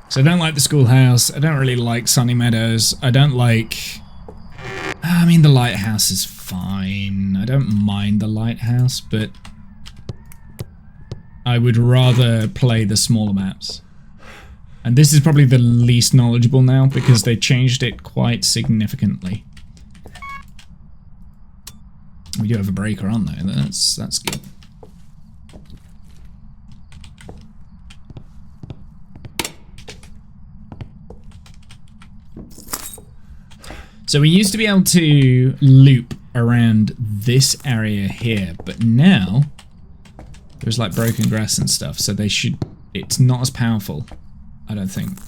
So I don't like the schoolhouse. I don't really like Sunny Meadows. I don't like... I mean, the lighthouse is fine. I don't mind the lighthouse, but I would rather play the smaller maps. And this is probably the least knowledgeable now because they changed it quite significantly. We do have a breaker on there. That's good. So we used to be able to loop around this area here, but now there's like broken grass and stuff, so they should... It's not as powerful, I don't think.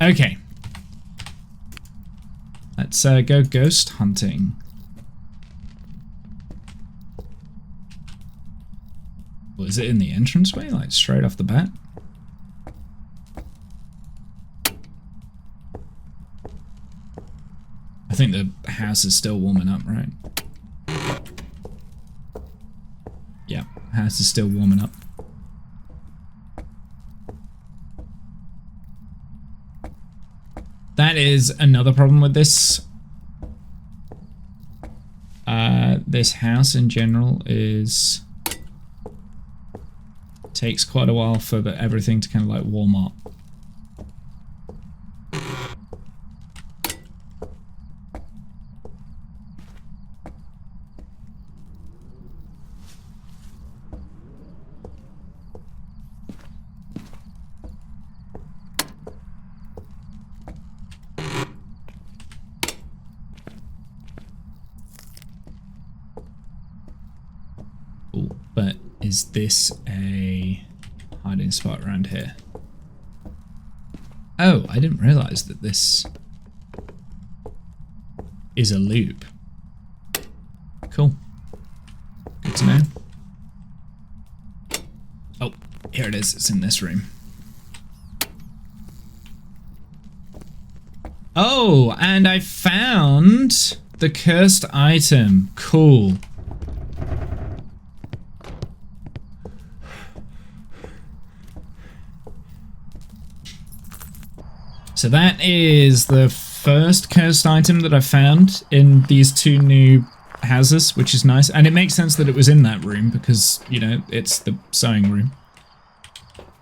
Okay. Let's go ghost hunting. Well, is it in the entranceway, like straight off the bat? I think the house is still warming up, right? Yeah, house is still warming up. That is another problem with this. This house in general is... takes quite a while for everything to kind of like warm up. Is this a hiding spot around here? Oh, I didn't realise that this is a loop. Cool. Good to know. Oh, here it is. It's in this room. Oh, and I found the cursed item. Cool. So that is the first cursed item that I found in these two new houses, which is nice. And it makes sense that it was in that room because, you know, it's the sewing room.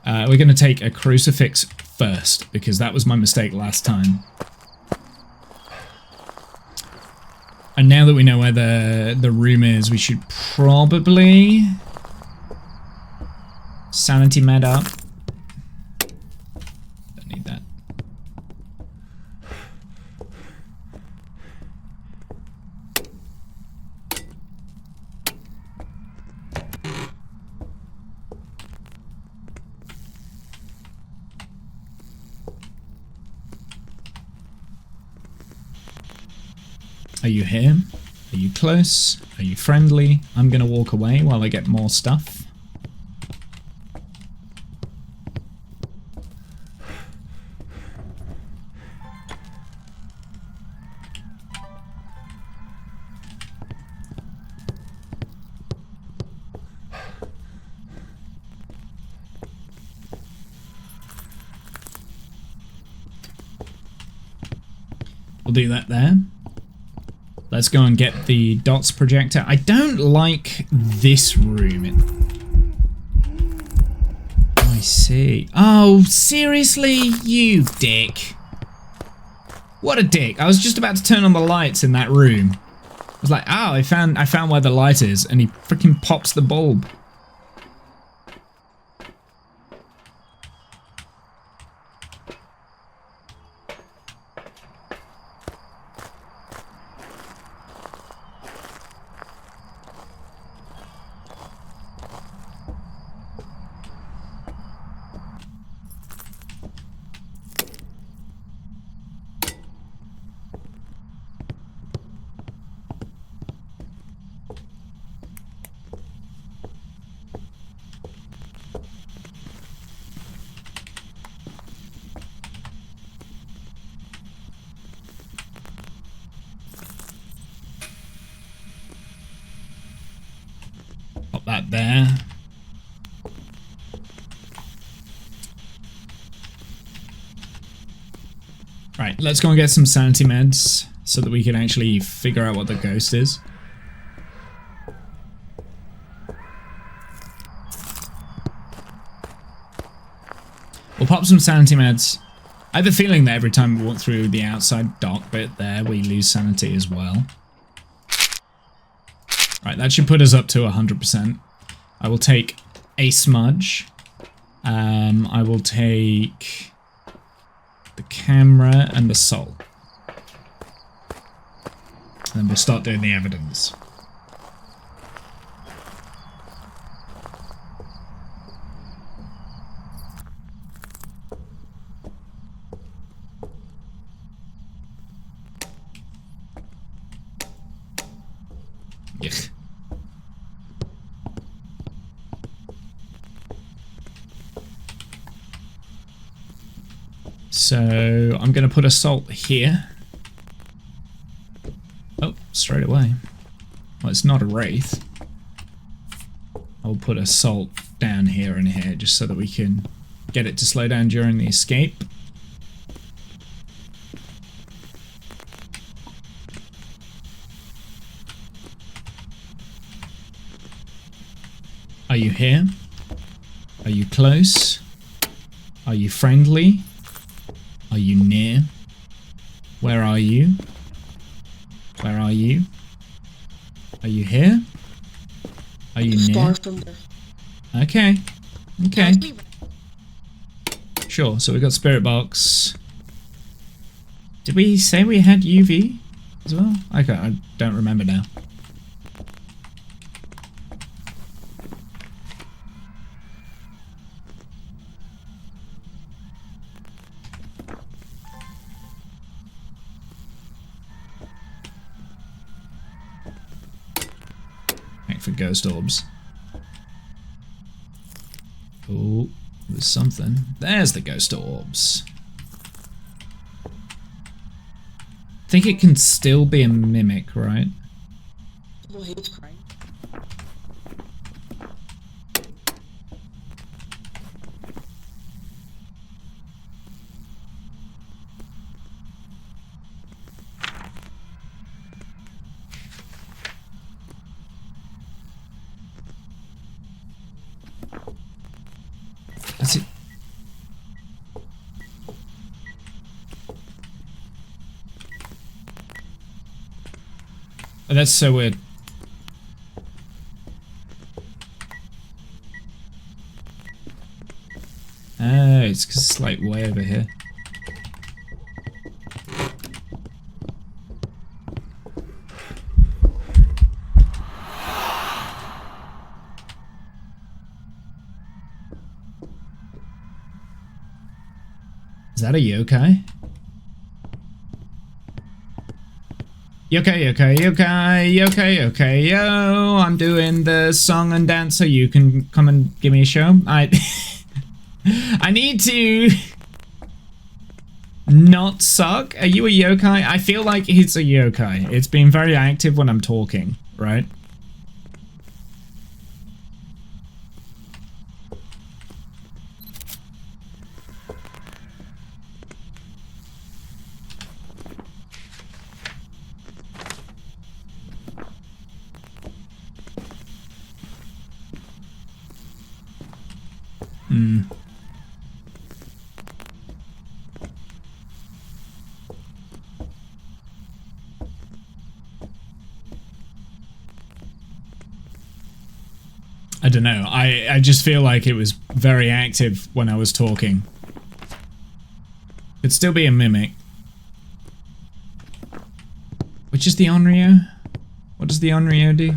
We're going to take a crucifix first because that was my mistake last time. And now that we know where the room is, we should probably sanity med up. Don't need that. Are you here? Are you close? Are you friendly? I'm gonna walk away while I get more stuff. We'll do that there. Let's go and get the dots projector. I don't like this room. I see. Oh, seriously? You dick. What a dick. I was just about to turn on the lights in that room. I was like, oh, I found where the light is, and he freaking pops the bulb. Pop that there. Right, let's go and get some sanity meds so that we can actually figure out what the ghost is. We'll pop some sanity meds. I have a feeling that every time we walk through the outside dock bit there, we lose sanity as well. Right, that should put us up to 100%. I will take a smudge. I will take the camera and the soul. And then we'll start doing the evidence. Yuck. So I'm going to put a salt here. Oh, straight away. Well, it's not a wraith. I'll put a salt down here and here just so that we can get it to slow down during the escape. Are you here? Are you close? Are you friendly? Are you near? Where are you? Where are you? Are you here? Are you near? Okay. Okay. Sure, so we got spirit box. Did we say we had UV as well? Okay, I don't remember now. check for ghost orbs. Oh, there's something. There's the ghost orbs. I think it can still be a mimic, right? Oh, he was crying. That's it. Oh, that's so weird. Oh, it's because it's like way over here. Is that a yokai? Yokai, yo! I'm doing the song and dance so you can come and give me a show. I need to not suck. Are you a yokai? I feel like he's a yokai. It's been very active when I'm talking, right? I don't know. I just feel like it was very active when I was talking. Could still be a mimic. Which is the Onryo? What does the Onryo do?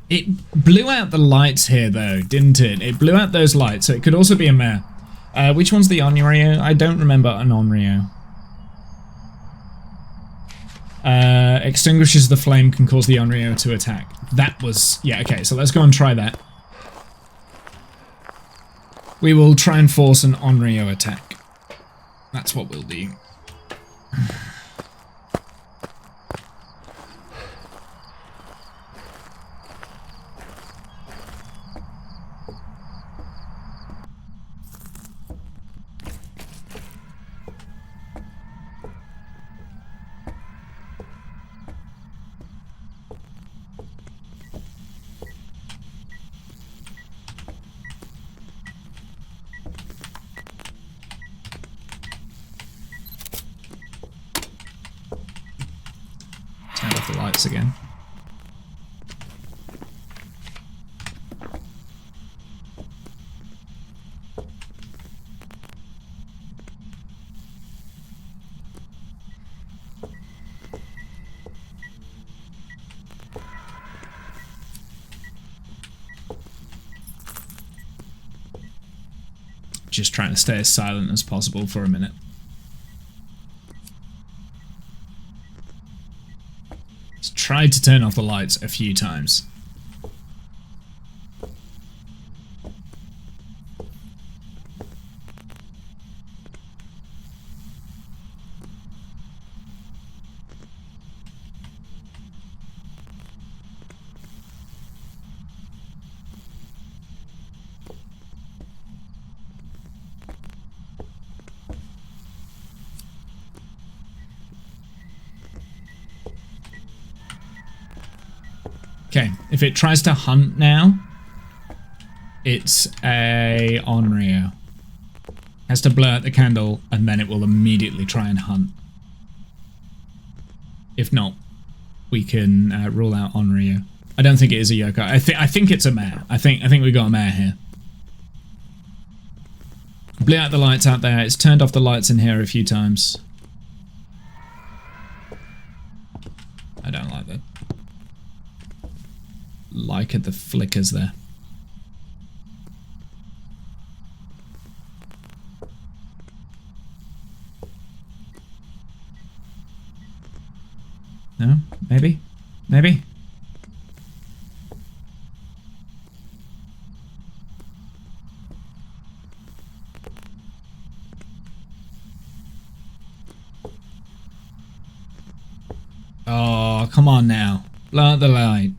It blew out the lights here though, didn't it? It blew out those lights, so it could also be a mare. Which one's the Onryo? I don't remember an Onryo. Extinguishes the flame, can cause the Onryo to attack. That was... yeah, okay, so let's go and try that. We will try and force an Onryo attack. That's what we'll do. Turn off the lights again. Just trying to stay as silent as possible for a minute. Tried to turn off the lights a few times. Okay, if it tries to hunt now, it's a Onryo. Has to blow out the candle and then it will immediately try and hunt. If not, we can rule out Onryo. I don't think it is a yokai. I think it's a mare. I think we got a mare here. Blew out the lights out there. It's turned off the lights in here a few times. I don't like that. Like at the flickers there. No? Maybe? Maybe? Oh, come on now. Blow out the light.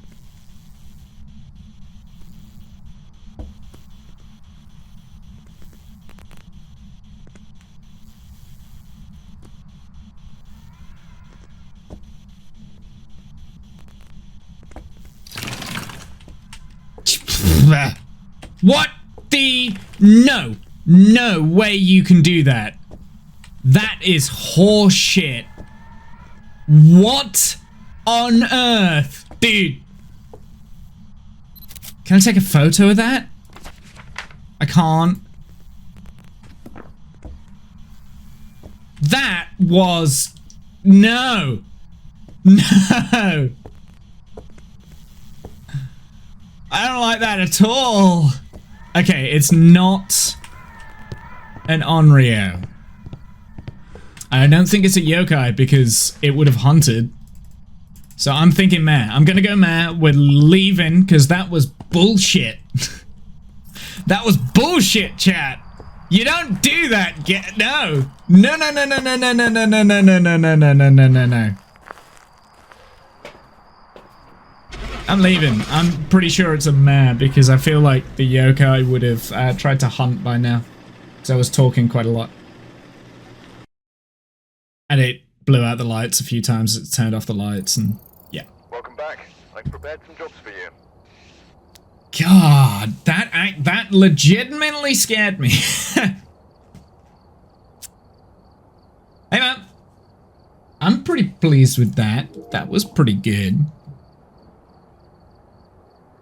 What the... No. No way you can do that. That is horseshit. What on earth? Dude. Can I take a photo of that? I can't. That was... No. No. I don't like that at all. Okay, it's not an Onryo. I don't think it's a yokai because it would have hunted. So I'm thinking meh. I'm gonna go meh. We're leaving because that was bullshit. That was bullshit, chat. You don't do that. No. No, no, no, no, no, no, no, no, no, no, no, no, no, no, no, no, no, no. I'm leaving. I'm pretty sure it's a meh because I feel like the yokai would have tried to hunt by now. So I was talking quite a lot. And it blew out the lights a few times. It turned off the lights and yeah. Welcome back. I've prepared some jobs for you. God, that legitimately scared me. Hey man, I'm pretty pleased with that. That was pretty good.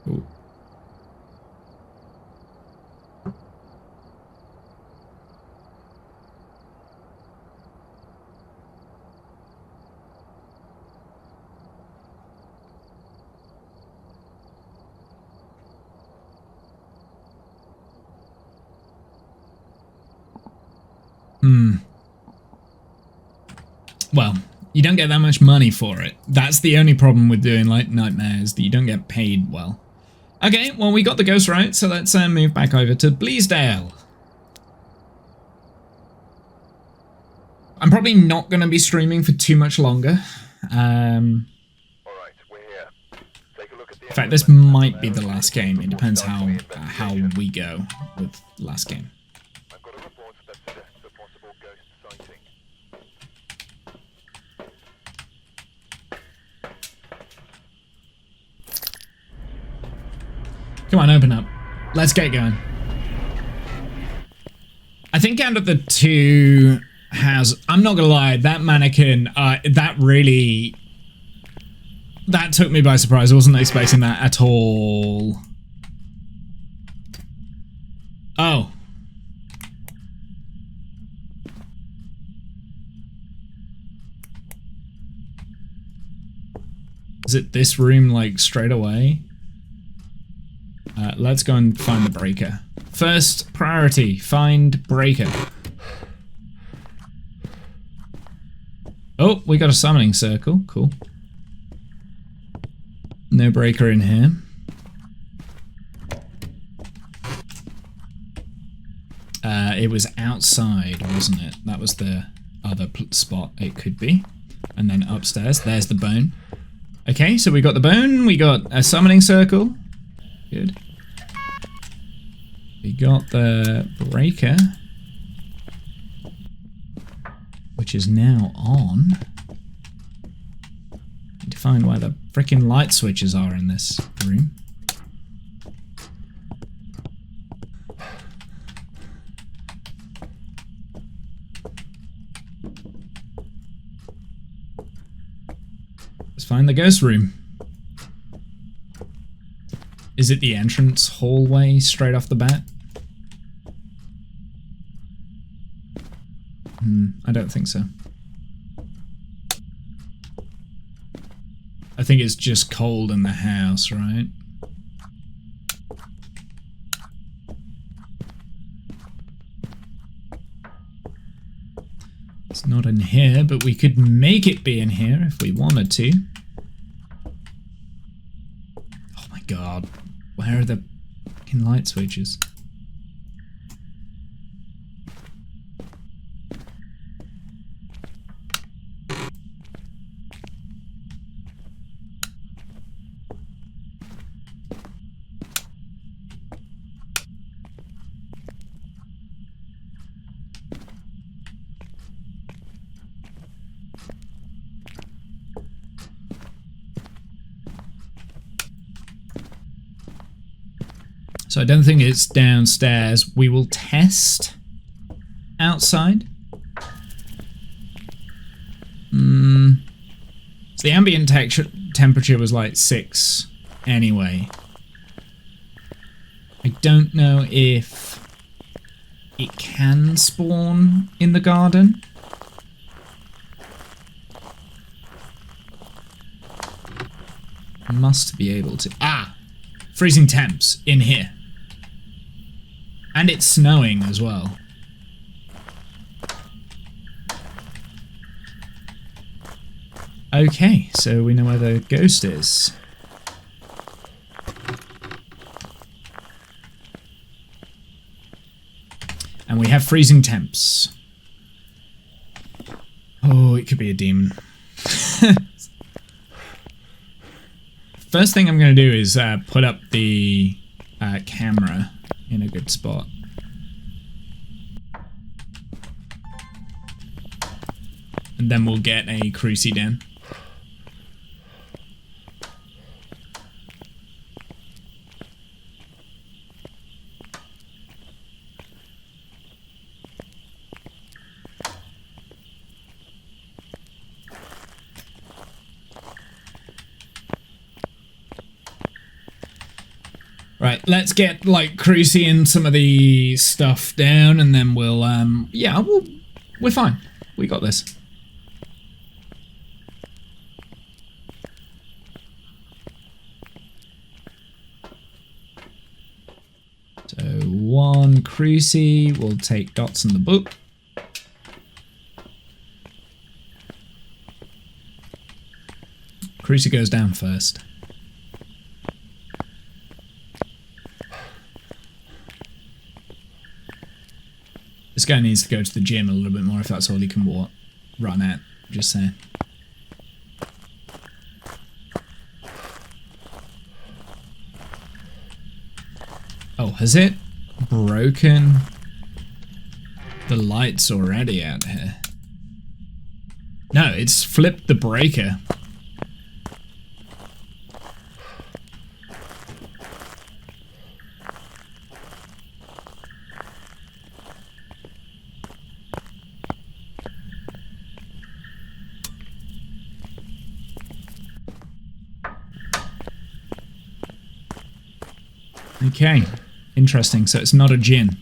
Ooh. Well, you don't get that much money for it. That's the only problem with doing like nightmares, that you don't get paid well. Okay, well we got the ghost right, so let's move back over to Bleasdale. I'm probably not going to be streaming for too much longer. Alright, we're here. Take a look at the In fact, this might be the last game. It depends how we go with last game. I've got a report that suggests a possible ghost sighting. Come on, open up. Let's get going. I think out of the two has... I'm not gonna lie, that mannequin, that took me by surprise. I wasn't expecting that at all. Oh. Is it this room, like, straight away? Let's go and find the breaker. First priority, find breaker. Oh, we got a summoning circle. Cool. No breaker in here. It was outside, wasn't it? That was the other spot it could be. And then upstairs, there's the bone. Okay, so we got the bone, we got a summoning circle. Good. We got the breaker, which is now on. Need to find where the freaking light switches are in this room. Let's find the ghost room. Is it the entrance hallway straight off the bat? I don't think so. I think it's just cold in the house, right? It's not in here, but we could make it be in here if we wanted to. Oh my god. Where are the fucking light switches? So I don't think it's downstairs. We will test outside. So the ambient temperature was like 6 anyway. I don't know if it can spawn in the garden. Must be able to. Ah! Freezing temps in here. And it's snowing as well. Okay, so we know where the ghost is. And we have freezing temps. Oh, it could be a demon. First thing I'm going to do is put up the camera in a good spot. And then we'll get a crucie down. Right, let's get like crucie and some of the stuff down, and then we'll yeah, we're fine. We got this. So 1 crucie, we'll take dots in the book. Crucie goes down first. This guy needs to go to the gym a little bit more if that's all he can run at. Just saying. Oh, has it broken the lights already out here? No, it's flipped the breaker. Okay, interesting. So it's not a djinn.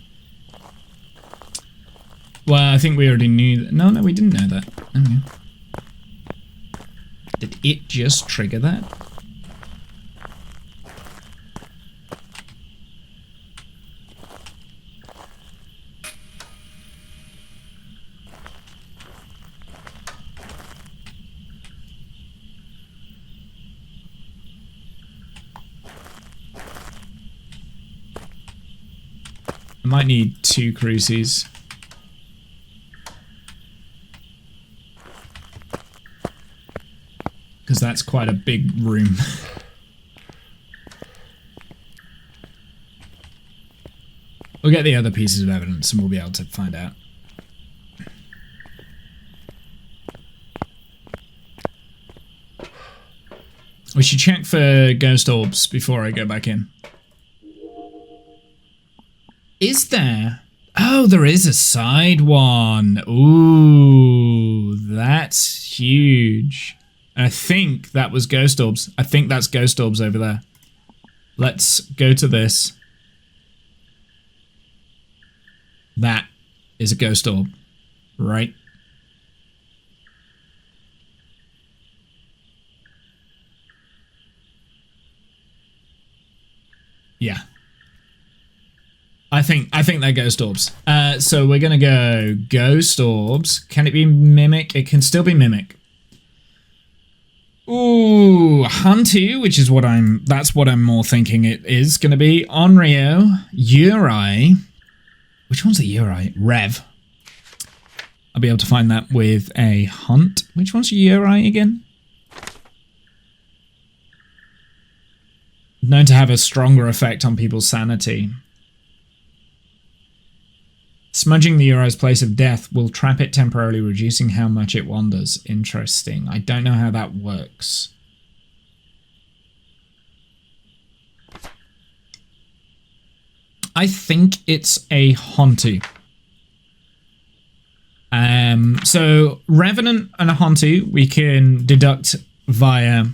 Well, I think we already knew that. No, we didn't know that. Okay. Did it just trigger that? I might need 2 crucies. Because that's quite a big room. We'll get the other pieces of evidence and we'll be able to find out. We should check for ghost orbs before I go back in. Is there? Oh, there is a side one. Ooh, that's huge. I think that was ghost orbs. I think that's ghost orbs over there. Let's go to this. That is a ghost orb, right? Yeah. I think they're ghost orbs. So we're gonna go ghost orbs. Can it be mimic? It can still be mimic. Ooh, Huntu, which is that's what I'm more thinking it is gonna be. Onryo, Uri. Which one's a Uri? Rev. I'll be able to find that with a hunt. Which one's Uri again? Known to have a stronger effect on people's sanity. Smudging the Uri's place of death will trap it temporarily, reducing how much it wanders. Interesting. I don't know how that works. I think it's a Hontu. So Revenant and a Hontu we can deduct via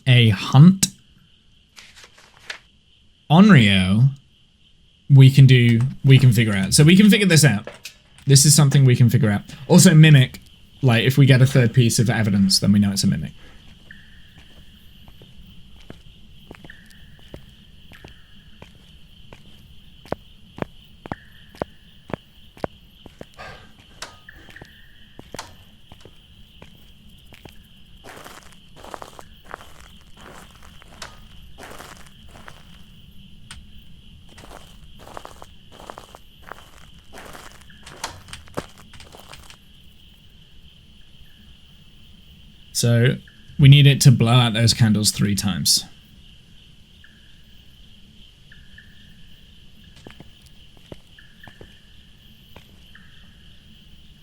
a hunt. Onryo we can figure out. So we can figure this out. This is something we can figure out. Also Mimic, like if we get a third piece of evidence, then we know it's a Mimic. So we need it to blow out those candles 3 times.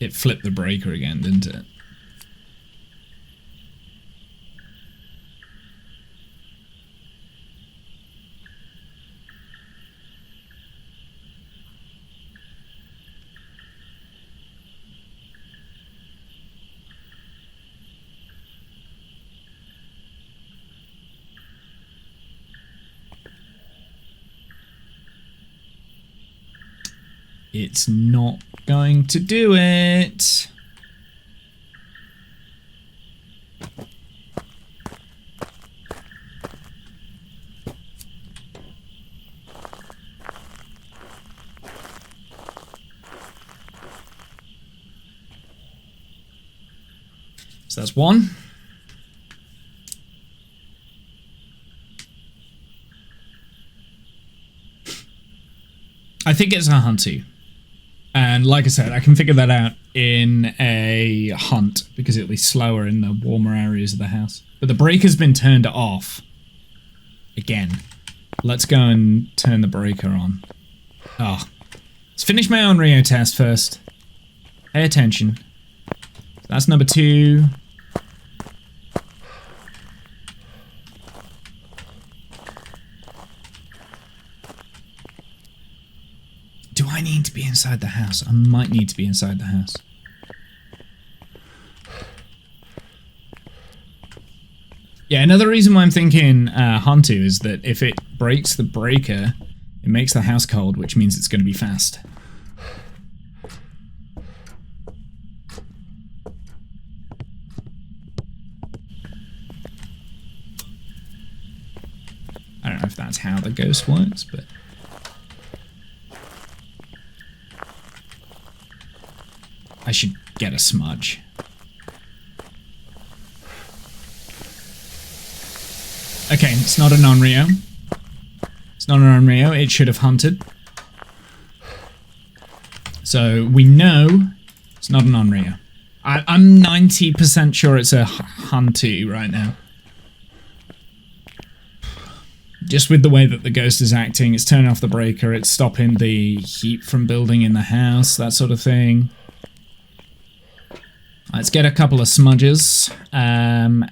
It flipped the breaker again, didn't it? It's not going to do it. So that's 1. I think it's a Hunty. And like I said, I can figure that out in a hunt because it'll be slower in the warmer areas of the house. But the breaker's been turned off. Again. Let's go and turn the breaker on. Oh. Let's finish my own Rio test first. Pay attention. So that's number 2. Do I need to be inside the house? I might need to be inside the house. Yeah, another reason why I'm thinking Hantu is that if it breaks the breaker, it makes the house cold, which means it's going to be fast. I don't know if that's how the ghost works, but... I should get a smudge. Okay, it's not an Onryo. It's not an Onryo, it should have hunted. So we know it's not an Onryo. I'm 90% sure it's a Huntu right now. Just with the way that the ghost is acting, it's turning off the breaker, it's stopping the heat from building in the house, that sort of thing. Let's get a couple of smudges, and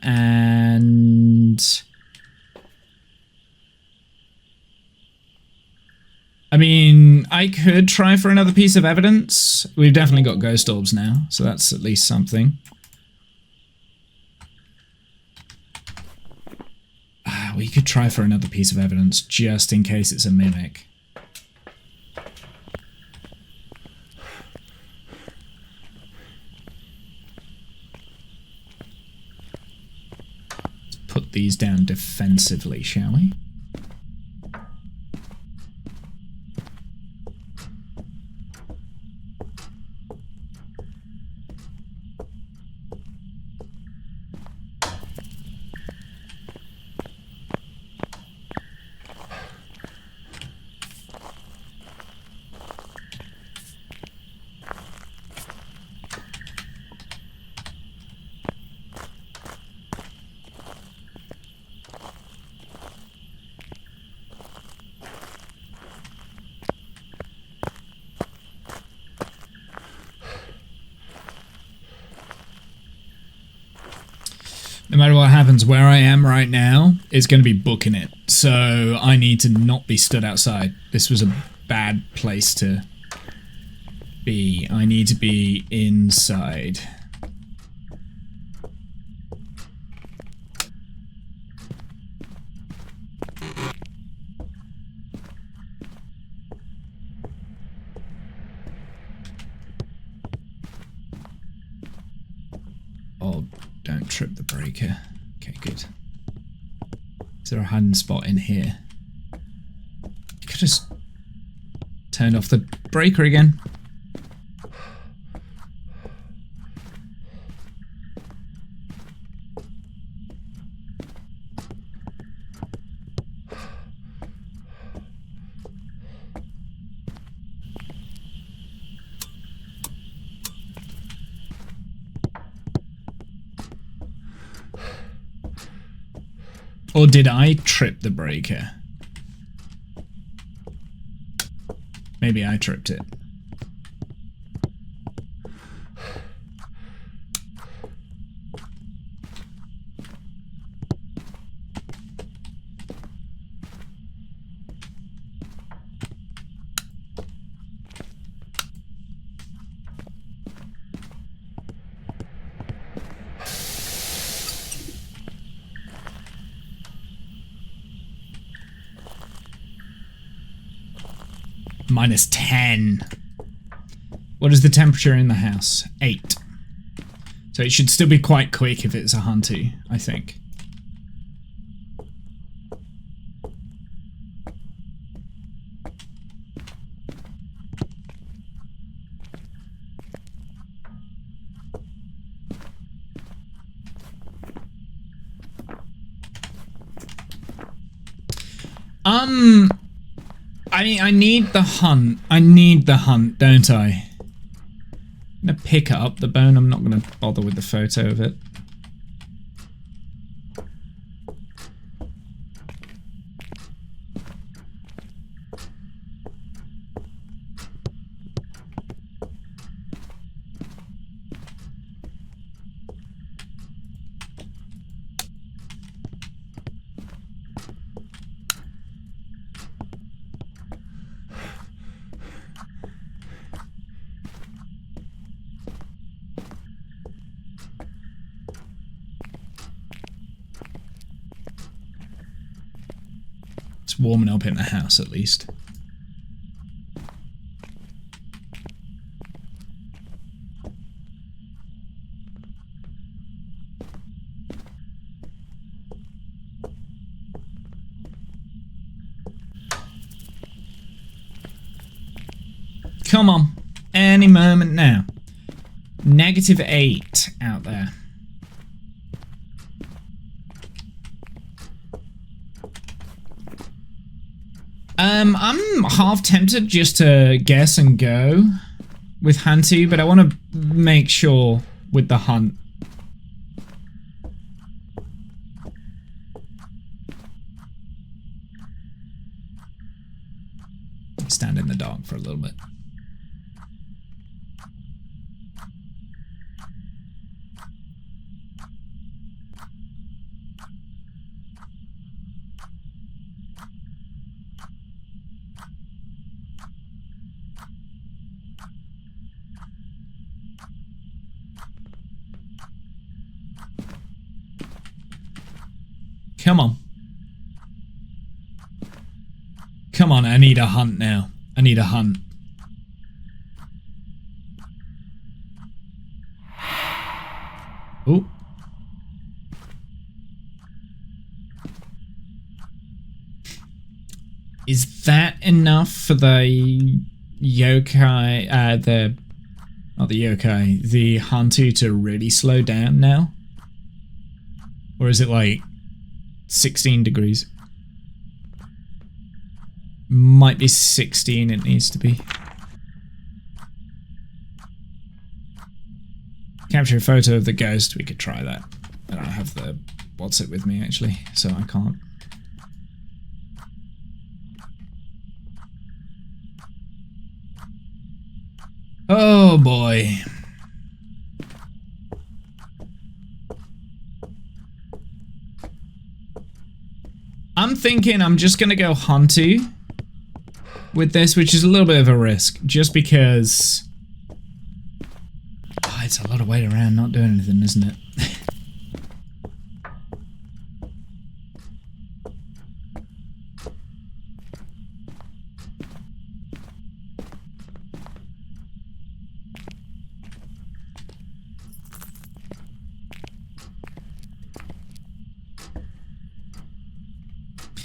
I mean, I could try for another piece of evidence. We've definitely got ghost orbs now, so that's at least something. We could try for another piece of evidence just in case it's a mimic. Put these down defensively, shall we? No matter what happens, where I am right now is going to be booking it. So I need to not be stood outside. This was a bad place to be. I need to be inside. Oh, don't trip the breaker. Okay, good. Is there a hiding spot in here? You could just turn off the breaker again. Or did I trip the breaker? Maybe I tripped it. -10. What is the temperature in the house? 8. So it should still be quite quick if it's a hunty, I think. I mean, I need the hunt. I need the hunt, don't I? I'm gonna pick up the bone. I'm not gonna bother with the photo of it. It's warming up in the house, at least. Come on. Any moment now. -8 out there. I'm half tempted just to guess and go with Hantu, but I want to make sure with the hunt. Stand in the dark for a little bit. Come on. Come on, I need a hunt now. I need a hunt. Oh. Is that enough for the yokai, not the yokai, the Hantu to really slow down now? Or is it like 16 degrees? Might be 16 it needs to be. Capture a photo of the ghost, we could try that. I don't have the what's it with me actually, so I can't. Oh boy. I'm thinking I'm just gonna go Hunty with this, which is a little bit of a risk, just because... Oh, it's a lot of weight around not doing anything, isn't it?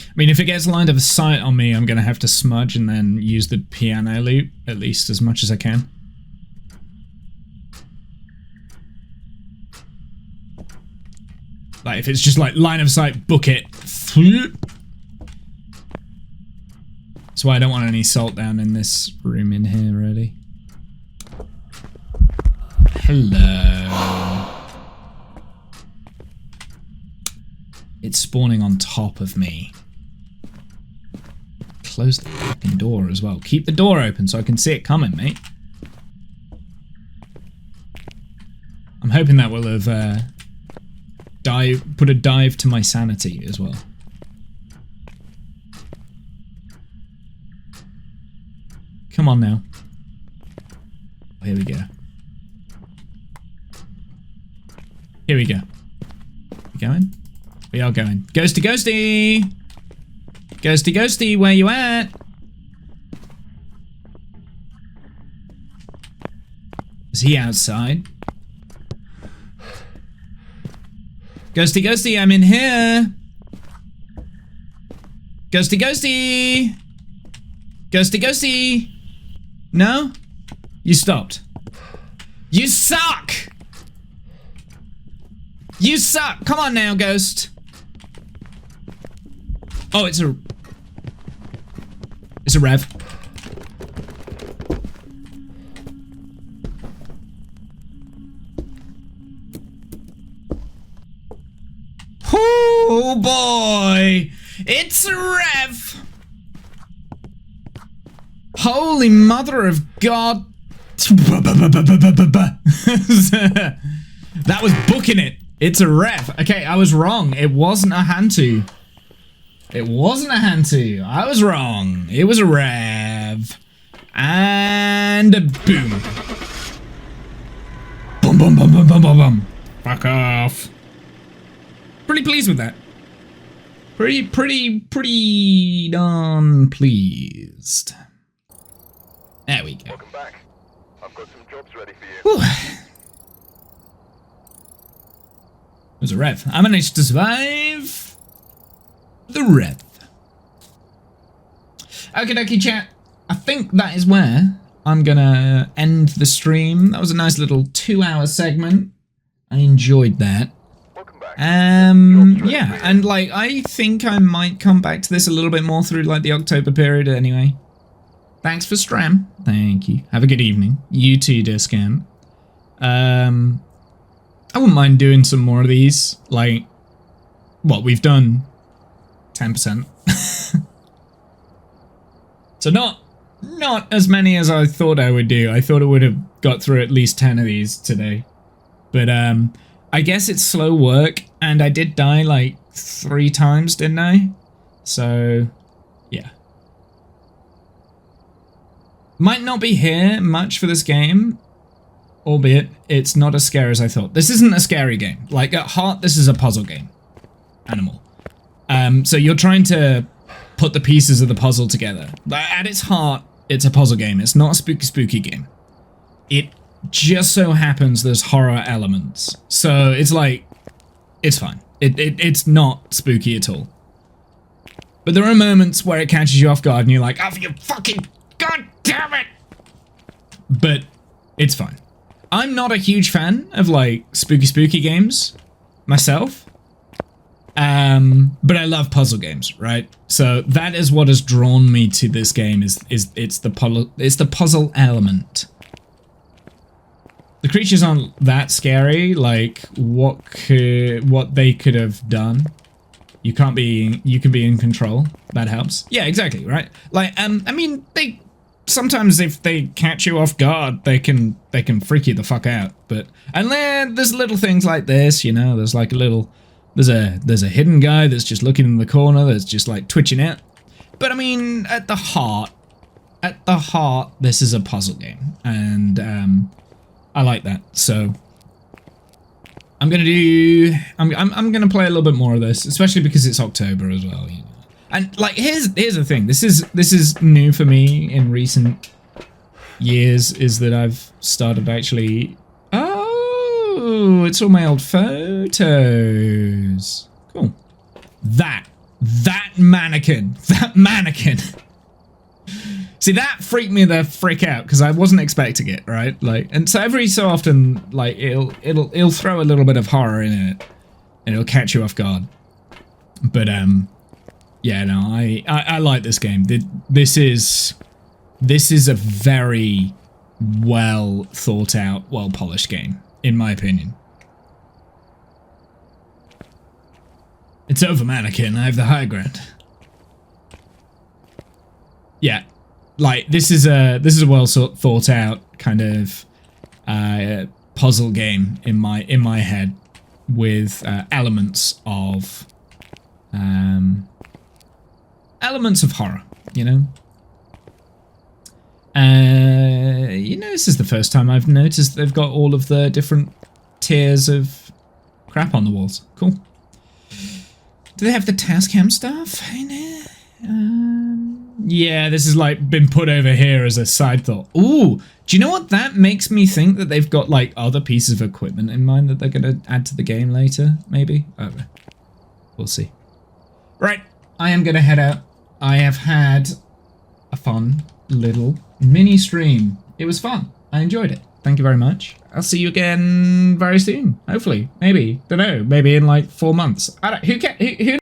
I mean, if it gets lined of sight on me, I'm going to have to smudge and then use the piano loop, at least as much as I can. Like, if it's just like line of sight, book it. That's why I don't want any salt down in this room in here, really. Hello. It's spawning on top of me. Close the fucking door as well. Keep the door open so I can see it coming, mate. I'm hoping that will have put a dive to my sanity as well. Come on now. Here we go. Here we go. We going? We are going. Ghosty, ghosty! Ghosty, ghosty, where you at? Is he outside? Ghosty, ghosty, I'm in here. Ghosty, ghosty! Ghosty, ghosty! No? You stopped. You suck! You suck! Come on now, ghost. Oh, it's a rev. Oh boy! It's a rev! Holy mother of God! That was booking it. It's a rev. Okay, I was wrong. It wasn't a Hantu. It wasn't a Hantu. I was wrong. It was a rev. And a boom. Boom, boom, boom, boom, boom, boom, boom. Fuck off. Pretty pleased with that. Pretty darn pleased. There we go. Welcome back. I've got some jobs ready for you. Whew. It was a rev. I managed to survive the rev. Okie dokie, chat. I think that is where I'm gonna end the stream. That was a nice little 2-hour segment. I enjoyed that. Welcome back. Yeah, and like I think I might come back to this a little bit more through like the October period anyway. Thanks for Stram. Thank you. Have a good evening. You too, Discam. I wouldn't mind doing some more of these. Like, what we've done 10%. So not as many as I thought I would do. I thought I would have got through at least 10 of these today. But I guess it's slow work, and I did die like 3 times, didn't I? So yeah. Might not be here much for this game, albeit it's not as scary as I thought. This isn't a scary game. Like, at heart, this is a puzzle game. Animal. So you're trying to put the pieces of the puzzle together. At its heart, it's a puzzle game. It's not a spooky game. It just so happens there's horror elements. So it's like, it's fine. It's not spooky at all. But there are moments where it catches you off guard and you're like, oh, you fucking, god damn it! But it's fine. I'm not a huge fan of like spooky games myself. But I love puzzle games, right? So that is what has drawn me to this game is it's the puzzle element. The creatures aren't that scary, like what they could have done. You can be in control. That helps. Yeah, exactly, right? Like I mean sometimes if they catch you off guard, they can freak you the fuck out. But and there's little things like this, you know, there's like a little There's a hidden guy that's just looking in the corner that's just like twitching out. But I mean, at the heart, this is a puzzle game, and I like that. So I'm gonna play a little bit more of this, especially because it's October as well. You know? And like, here's the thing. This is new for me in recent years. Is that I've started actually. Oh, it's all my old photos. Cool. That mannequin. See, that freaked me the frick out because I wasn't expecting it, right? Like, and so every so often, like, it'll throw a little bit of horror in it, and it'll catch you off guard. But yeah, no, I like this game. This is a very well thought out, well polished game, in my opinion. It's over, mannequin. I have the high ground. Yeah. Like, this is a well thought out kind of puzzle game in my head with elements of horror, you know. You know, this is the first time I've noticed they've got all of the different tiers of crap on the walls. Cool. Do they have the Tascam stuff? Yeah, this has like been put over here as a side thought. Ooh, do you know what? That makes me think that they've got like other pieces of equipment in mind that they're going to add to the game later, maybe? I don't know. We'll see. Right, I am going to head out. I have had a fun little mini stream. It was fun. I enjoyed it. Thank you very much. I'll see you again very soon. Hopefully. Maybe. Don't know. Maybe in like 4 months. I don't. Who